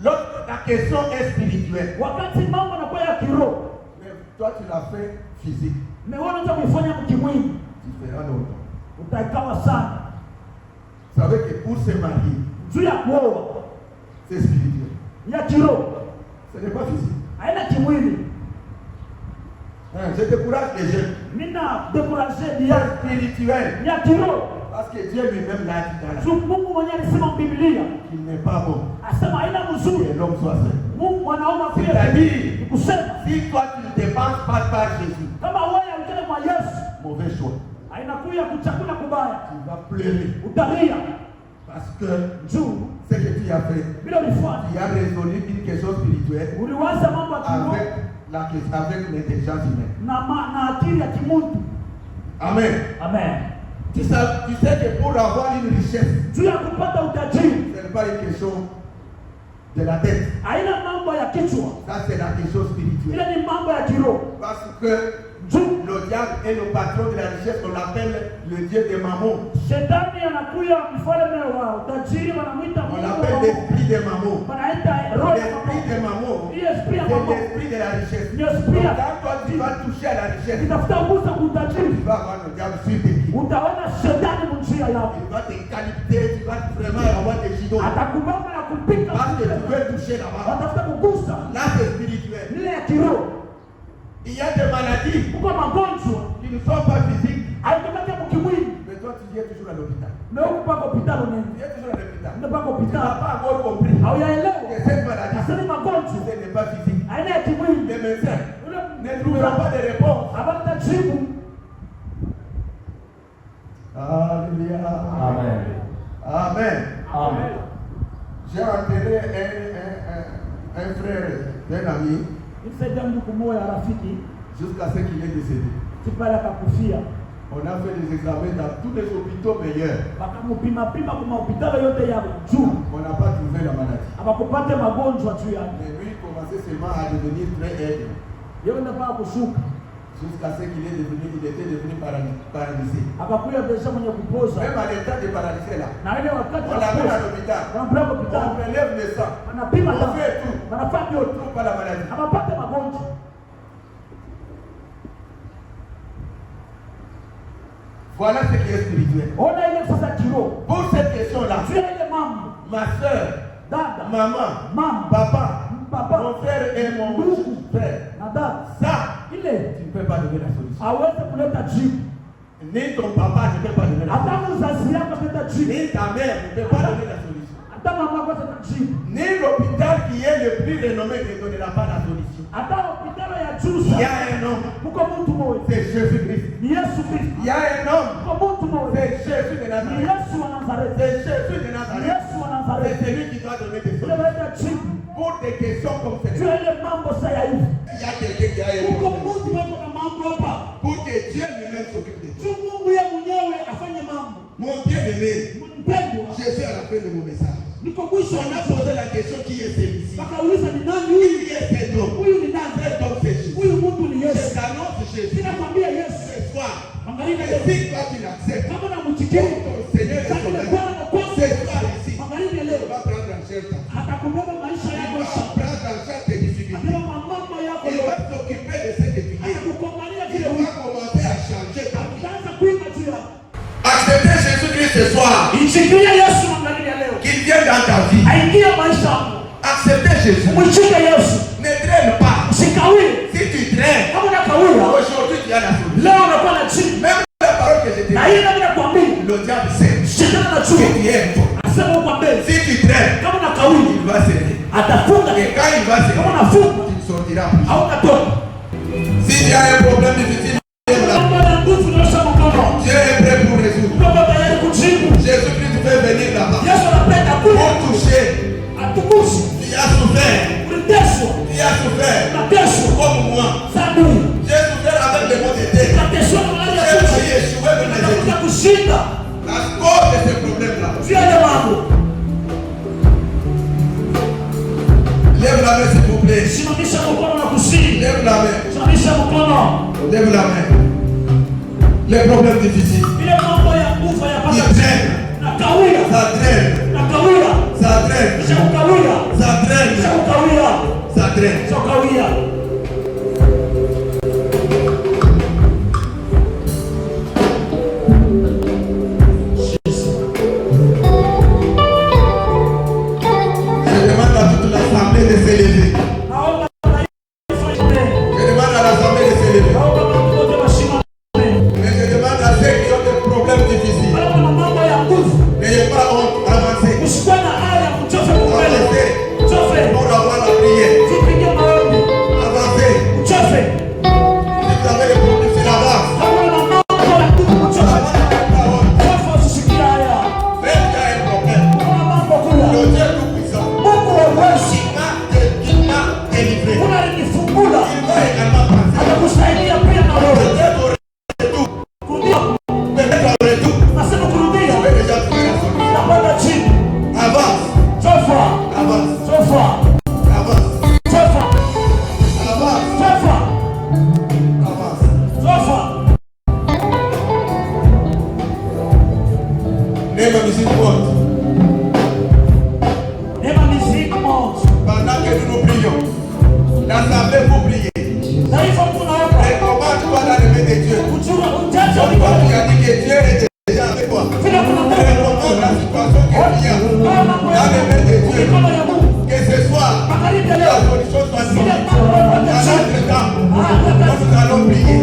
Speaker 1: L'autre, la question est spirituelle.
Speaker 3: Wakati mambo yanakuwa ya kiroho,
Speaker 1: Mais toi, tu l'as fait physique.
Speaker 3: meona unaweza kuifanya mkimwili,
Speaker 1: Tu feras longtemps.
Speaker 3: utaikawa sana.
Speaker 1: Vous savez que pour se marier,
Speaker 3: Juu ya kuoa
Speaker 1: c'est spirituel.
Speaker 3: ya kiroho,
Speaker 1: Ce n'est pas physique.
Speaker 3: haina kimwili.
Speaker 1: Je décourage les jeunes.
Speaker 3: Mina dekuraje
Speaker 1: C'est
Speaker 3: dia
Speaker 1: spirituel.
Speaker 3: ya kiroho.
Speaker 1: Parce que Dieu lui-même l'a dit dans la
Speaker 3: Juu Mungu mwenyewe alisema Biblia,
Speaker 1: qu'il n'est pas bon
Speaker 3: asema haina mzuri
Speaker 1: que l'homme soit seul.
Speaker 3: Mungu mwanaume pia
Speaker 1: C'est-à-dire,
Speaker 3: ni kusema
Speaker 1: si toi tu ne dépenses pas par Jésus,
Speaker 3: kama wewe ungene mwa Yesu
Speaker 1: mauvais choix.
Speaker 3: hainakuya kuchakula kubaya,
Speaker 1: Tu vas pleurer.
Speaker 3: utalia
Speaker 1: Parce que
Speaker 3: juu
Speaker 1: ce que tu as fait,
Speaker 3: bila ulifuata.
Speaker 1: tu as résolu une question spirituelle
Speaker 3: Uliwaza mambo ya kiroho
Speaker 1: avec l'intelligence humaine.
Speaker 3: na akili ya kimuntu.
Speaker 1: Amen.
Speaker 3: Amen.
Speaker 1: Tu sais que pour avoir une richesse,
Speaker 3: Juu ya kupata utajiri
Speaker 1: ce n'est pas une question de la tête.
Speaker 3: haina mambo ya kichwa,
Speaker 1: Ça, c'est la question spirituelle.
Speaker 3: ile ni mambo ya kiroho.
Speaker 1: Parce que
Speaker 3: Juu
Speaker 1: le diable est le patron de la richesse, on l'appelle le dieu des mammons.
Speaker 3: shetani anakuya mfalme wa utajiri, wanamwita
Speaker 1: On
Speaker 3: Mungu
Speaker 1: l'appelle
Speaker 3: wa
Speaker 1: l'esprit des mammons.
Speaker 3: wanaita roho ya
Speaker 1: L'esprit des mammons,
Speaker 3: Hii esprit ya
Speaker 1: c'est
Speaker 3: mambo
Speaker 1: l'esprit de la richesse.
Speaker 3: ni esprit
Speaker 1: Donc,
Speaker 3: ya
Speaker 1: quand toi tu vas toucher à la richesse,
Speaker 3: kitafuta nguza
Speaker 1: tu
Speaker 3: kuutajiri,
Speaker 1: vas avoir le diable sur tes pieds.
Speaker 3: utaona shetani munjia yako,
Speaker 1: Il va te qualité, tu vas vraiment avoir des gidots.
Speaker 3: atakubamba na kupika
Speaker 1: Parce que tu veux toucher là-bas.
Speaker 3: watafuta kugusa
Speaker 1: Là, c'est spirituel.
Speaker 3: ile ya kiroho.
Speaker 1: Il y a des maladies
Speaker 3: Kuko magonjwa
Speaker 1: qui ne sont pas physiques.
Speaker 3: haitokake mkimwili,
Speaker 1: Mais toi, tu viens toujours à l'hôpital.
Speaker 3: na huku pako hospitali
Speaker 1: Tu
Speaker 3: nini,
Speaker 1: viens toujours à l'hôpital.
Speaker 3: ndio pako
Speaker 1: Tu n'as
Speaker 3: hospitali
Speaker 1: pas encore compris
Speaker 3: hauyaelewa.
Speaker 1: que cette maladie,
Speaker 3: Asili magonjwa
Speaker 1: ce n'est pas physique.
Speaker 3: aina ya kimwili
Speaker 1: Les médecins
Speaker 3: ule
Speaker 1: ne trouveront pas de réponse.
Speaker 3: hapata jibu.
Speaker 1: Alléluia.
Speaker 3: Amen.
Speaker 1: Amen.
Speaker 3: Amen.
Speaker 1: J'ai enterré un frère d'un ami
Speaker 3: Nisaidia ndugu moja rafiki
Speaker 1: jusqu'à ce qu'il est décédé.
Speaker 3: sipala kakufia,
Speaker 1: On a fait des examens dans tous les hôpitaux meilleurs.
Speaker 3: wakamupima pima kwa hospitali yote ya juu,
Speaker 1: On n'a pas trouvé la maladie.
Speaker 3: hapakupata magonjwa juu yake.
Speaker 1: Mais lui, il commençait seulement à devenir très aigre.
Speaker 3: Yeye ndapaa kushuka,
Speaker 1: Jusqu'à ce qu'il était devenu paralysé.
Speaker 3: akakuya deja mwenye kupoza
Speaker 1: Même à l'état de paralysé là.
Speaker 3: na ile wakati
Speaker 1: On l'amène à l'hôpital.
Speaker 3: wanampeleka
Speaker 1: On
Speaker 3: hospitali,
Speaker 1: prélève
Speaker 3: retrouve pas la maladie. Voilà ce qui est spirituel. Pour cette question-là, ma soeur, maman, papa, mon frère et mon frère, ça, tu ne peux pas donner la solution. Ni ton papa ne peut pas donner la solution. Ni ta mère ne peut pas donner la solution. Ni l'hôpital qui est le plus renommé ne donnera pas la solution. Il y a un homme, c'est Jésus-Christ. Il y a un homme, c'est Jésus de Nazareth. C'est Jésus de Nazareth. C'est celui qui doit donner des solutions. Pour des questions comme celle-là. Il y a quelqu'un qui a un problème. Pour que Dieu lui-même s'occupe de toi. Mon bien-aimé, je suis à la fin de mon message. On a posé la question qui est celui-ci. Qui est cet homme? Cet homme c'est Jésus. Je t'annonce Jésus. Ce soir, et si toi tu l'acceptes, pour ton Seigneur et Sauveur, ce soir ici, il va prendre en charge ta vie. Il va prendre en charge tes difficultés. Il va s'occuper de ces difficultés. Il va commencer à changer ta vie. Acceptez Jésus-Christ ce soir. Qu'il vienne dans ta vie. Acceptez Jésus. Ne traîne pas. Si tu traînes, aujourd'hui tu as la solution. Même la parole que je t'ai dit, le diable sait que tu es fort. Si tu traînes, il va céder. Et quand il va céder, tu ne sortiras plus. S'il y a un problème difficile, Dieu est prêt pour résoudre. Jésus-Christ peut venir là-bas pour toucher. Tu as souffert. Tu as souffert comme moi. J'ai souffert avec les maux de tête. J'ai failli échouer dans les études. À cause de ce problème-là. Lève la main s'il vous plaît. Lève la main. Lève la main. Les problèmes difficiles. Ils traînent. Ça traîne. Ça traîne. Ça traîne. Ça traîne. Je demande à toute l'assemblée de s'élever. Je demande à l'assemblée de s'élever. Mais je demande à ceux qui ont des problèmes difficiles. N'ayez pas honte, avancez. Avancez pour avoir la prière. Avancez. Si vous avez des problèmes, c'est la base. Même qu'il y a un problème, le Dieu tout-puissant, il m'a délivré. Il va également passer. Peut-être au retour. Peut-être au retour. Je vais déjà trouver la solution. Avance. Lève la musique monte. Pendant que nous nous prions, l'assemblée vous priez. Et comment tu vas dans le main de Dieu? Pourquoi tu as dit que Dieu est déjà avec toi? Et comment la situation qui vient dans le main de Dieu? Que ce soit la solution soit trouvée. Dans notre temps, nous allons prier.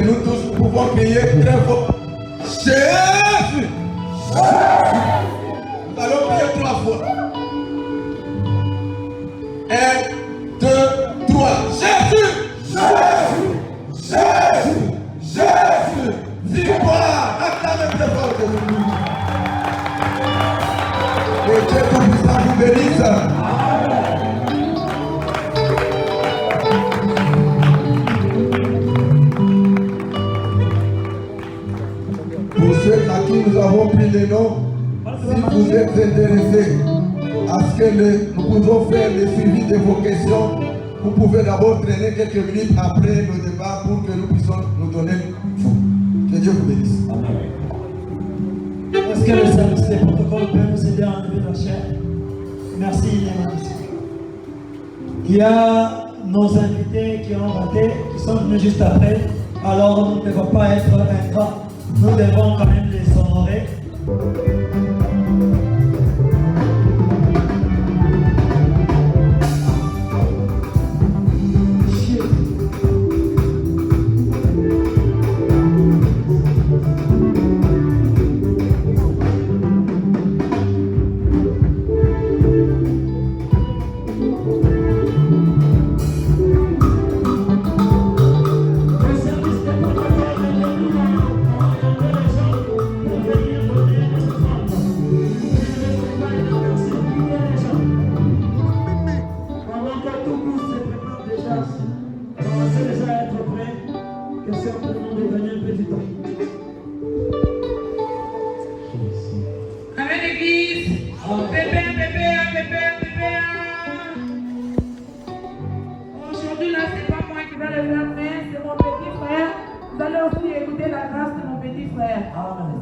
Speaker 4: Et nous tous pouvons crier très fort. Jésus. Nous allons prier 3 fois. 1, 2, 3. Jésus. Jésus. Jésus. Jésus. Victoire. Acclamez très fort de nous. Et Dieu Tout-Puissant vous bénisse. Pour ceux à qui nous avons pris les noms, si vous êtes intéressés à ce que nous pouvons faire le suivi de vos questions, vous pouvez d'abord traîner quelques minutes après le débat pour que nous puissions nous donner vous. Que Dieu vous bénisse.
Speaker 6: Est-ce que le service des protocoles peut nous aider à enlever la chair? Merci, il y a nos invités qui ont raté, qui sont venus juste après. Alors nous ne devons pas être ingrats. Nous devons quand même les honorer.
Speaker 7: Aujourd'hui, là, c'est pas moi qui vais lever la main, c'est mon petit frère. Vous allez aussi écouter la grâce de mon petit frère. Amen.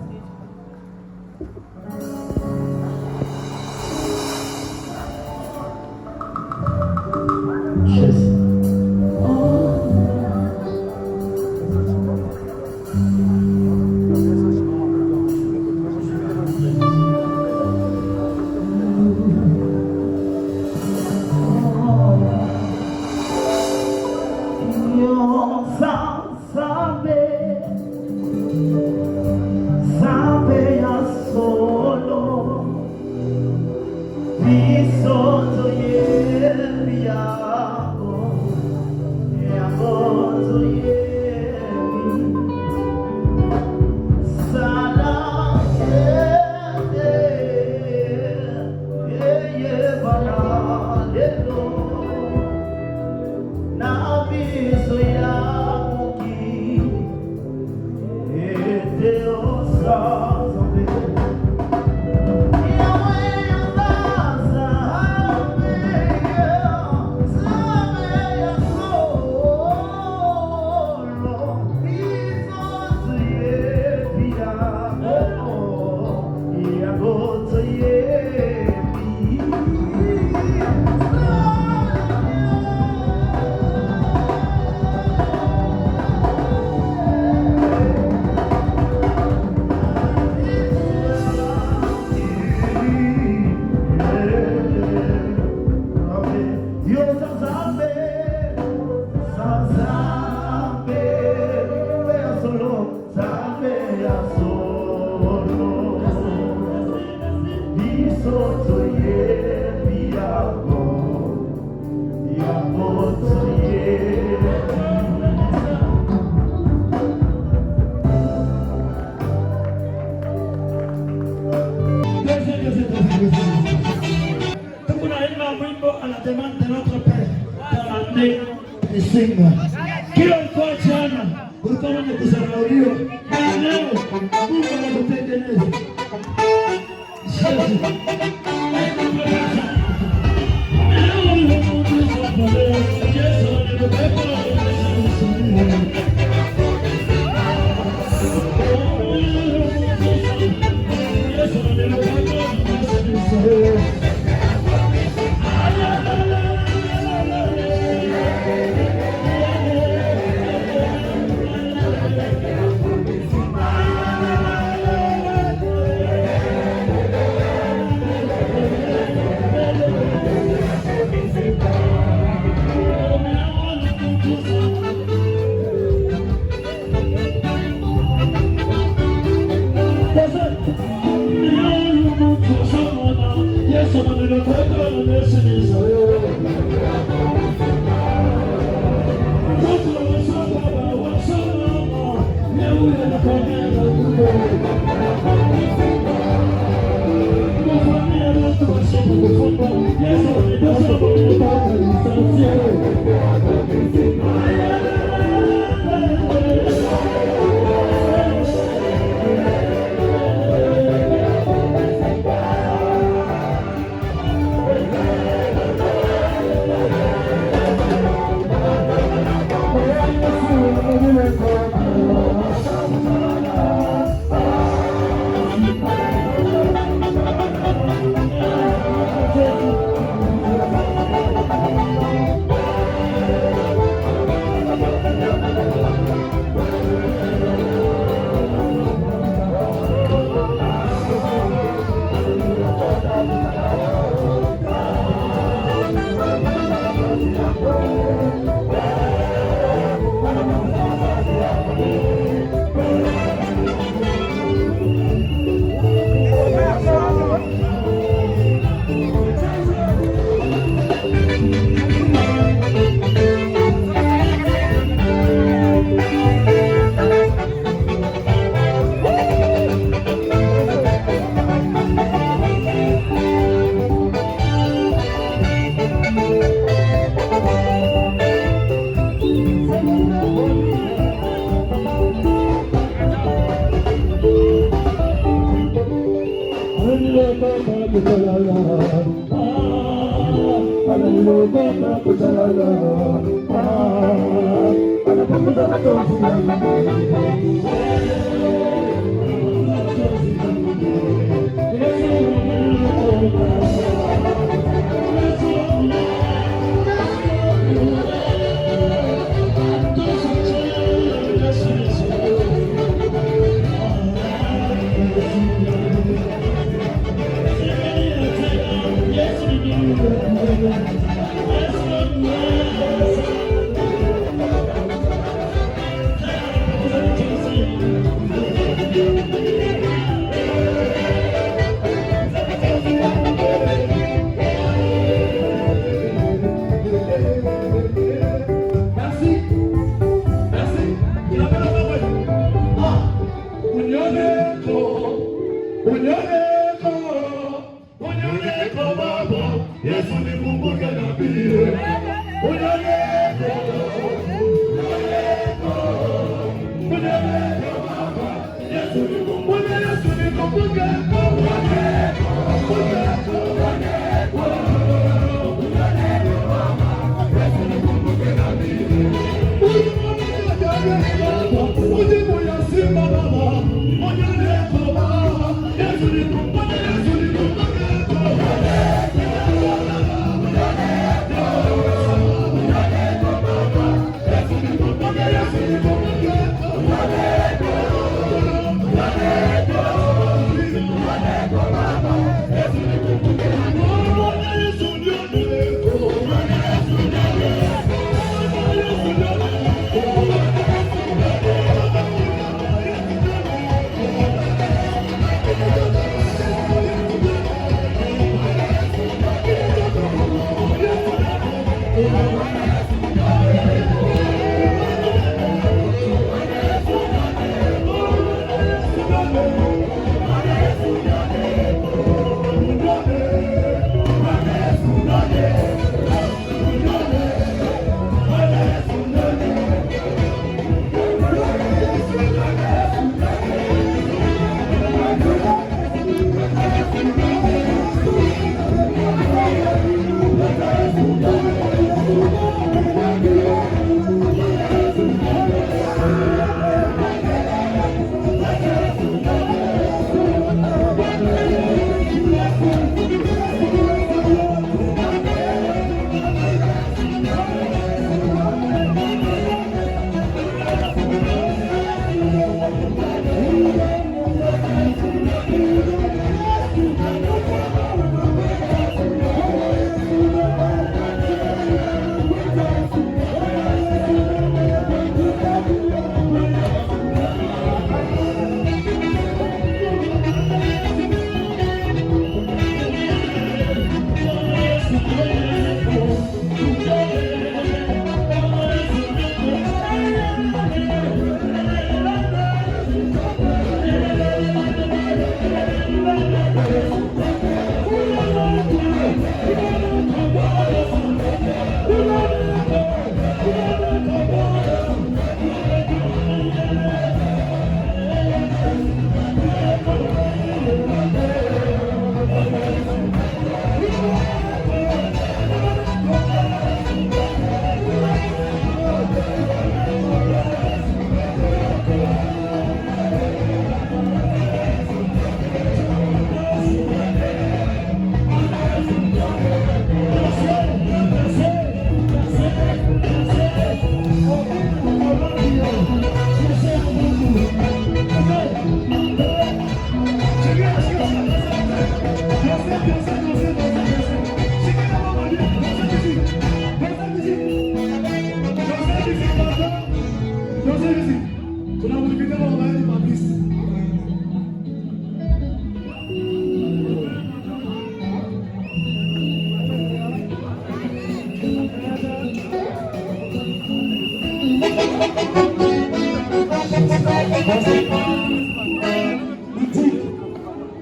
Speaker 4: Amen.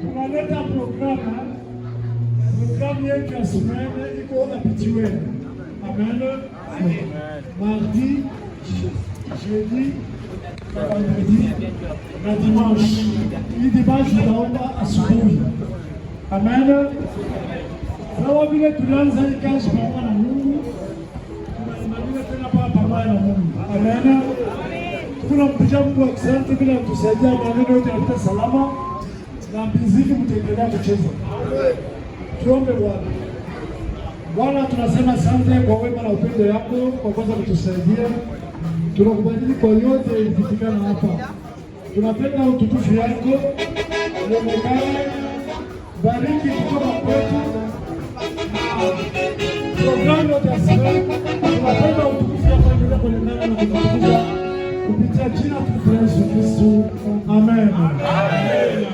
Speaker 8: Tunaleta programu yetu ya semaine iko habituel. Amen. Mardi, jeudi, vendredi na dimanche. Hii dimanche tunaomba asubuhi. Amen. Sawa vile tulianza hii kazi pamoja na Mungu, tunamaliza tena pamoja na Mungu. Amen. Tunampigia Mungu asante bila kutusaidia maneno yote yapite salama na mziki mtaendelea kucheza. Tuombe Bwana. Bwana, tunasema asante kwa wema na upendo yako kwa kwanza kutusaidia. Tunakubadili kwa yote ilifikana hapa. Tunapenda utukufu yako. Uonekane, bariki kutoka kwetu. Programu yote ya sala, tunapenda utukufu yako endelea kulingana na kutukuza kupitia jina la Yesu Kristo. Amen. Amen.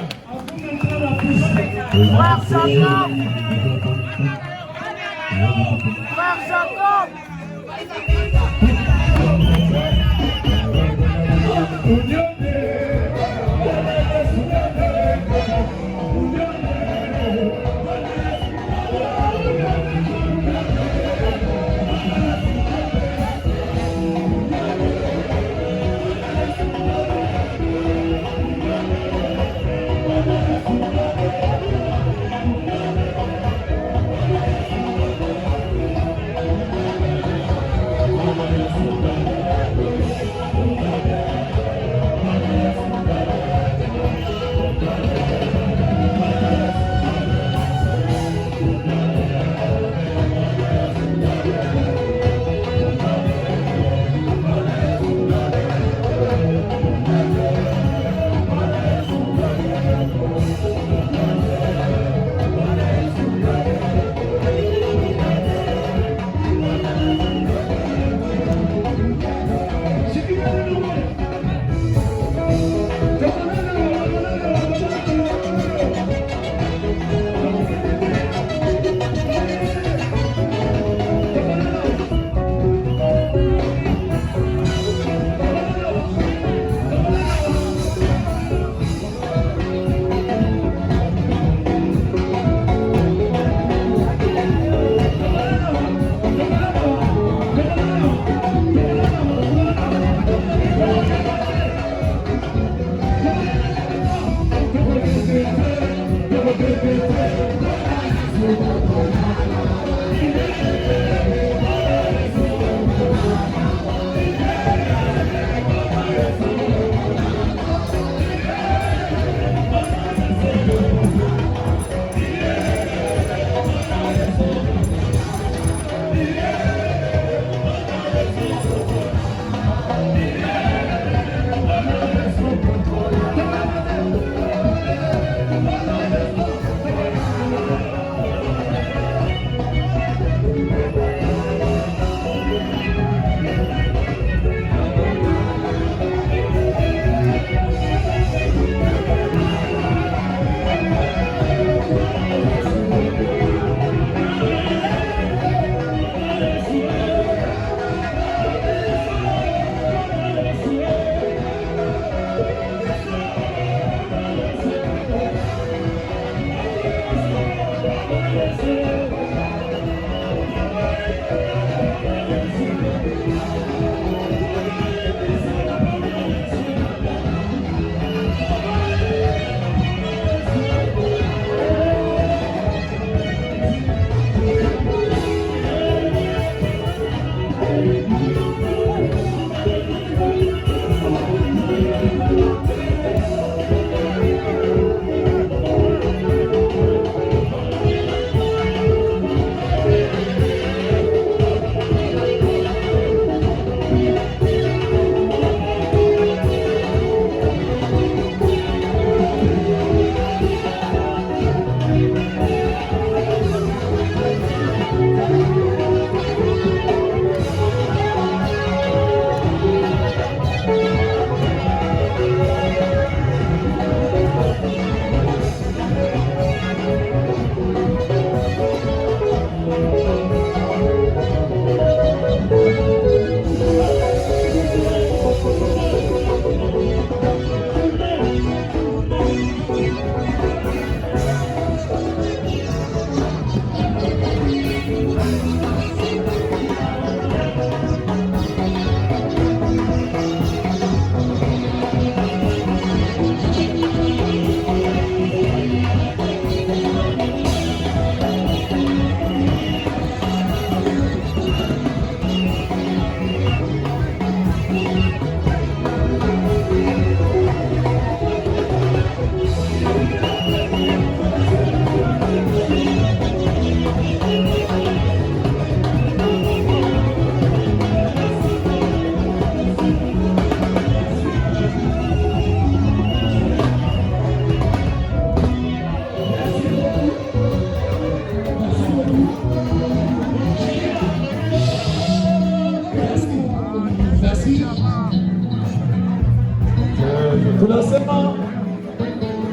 Speaker 8: Tunasema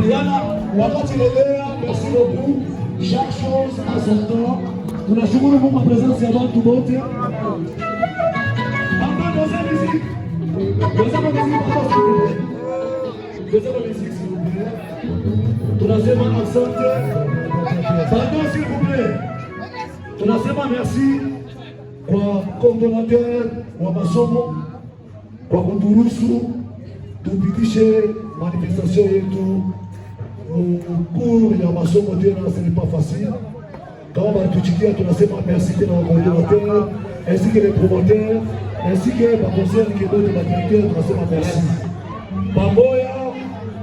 Speaker 8: Diana wakati lelea, merci beaucoup. Chaque chose à son temps. Tunashukuru Mungu kwa presence ya watu wote. Hapa dans la musique. Dans la musique s'il vous plaît. Tunasema asante. Pardon s'il vous plaît. Tunasema merci kwa coordinateur wa masomo kwa kuturuhusu tupitishe manifestation yetu mkuu ya masomo tena, ce n'est pas facile. Kama banatuchikia tunasema merci tena wa coordinateur ainsi que les promoteurs ainsi que les conseillers qui bote ba directeur, tunasema merci. Pamoja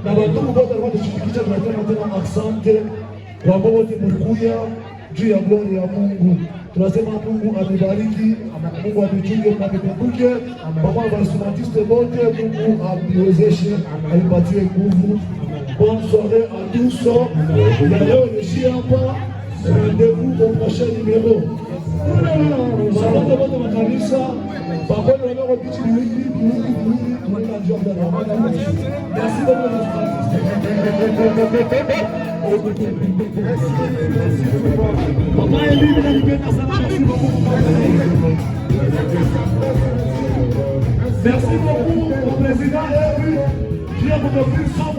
Speaker 8: na watu wote wanatushirikisha, tunasema tena asante kwa wote mkuya juu ya glory ya Mungu. Tunasema Mungu amebariki, Mungu atuchunge na kutukumbuke, pamoja na instrumentiste wote, Mungu atuwezeshe, atupatie nguvu. Bonne soirée à tous. Leo ni hapa, rendez-vous au prochain numéro. Sabato wote wa kanisa, pamoja na wao bichi wiki tunaenda Jordan. Merci beaucoup. Papa et lui, merci beaucoup au président qui a beaucoup plus sans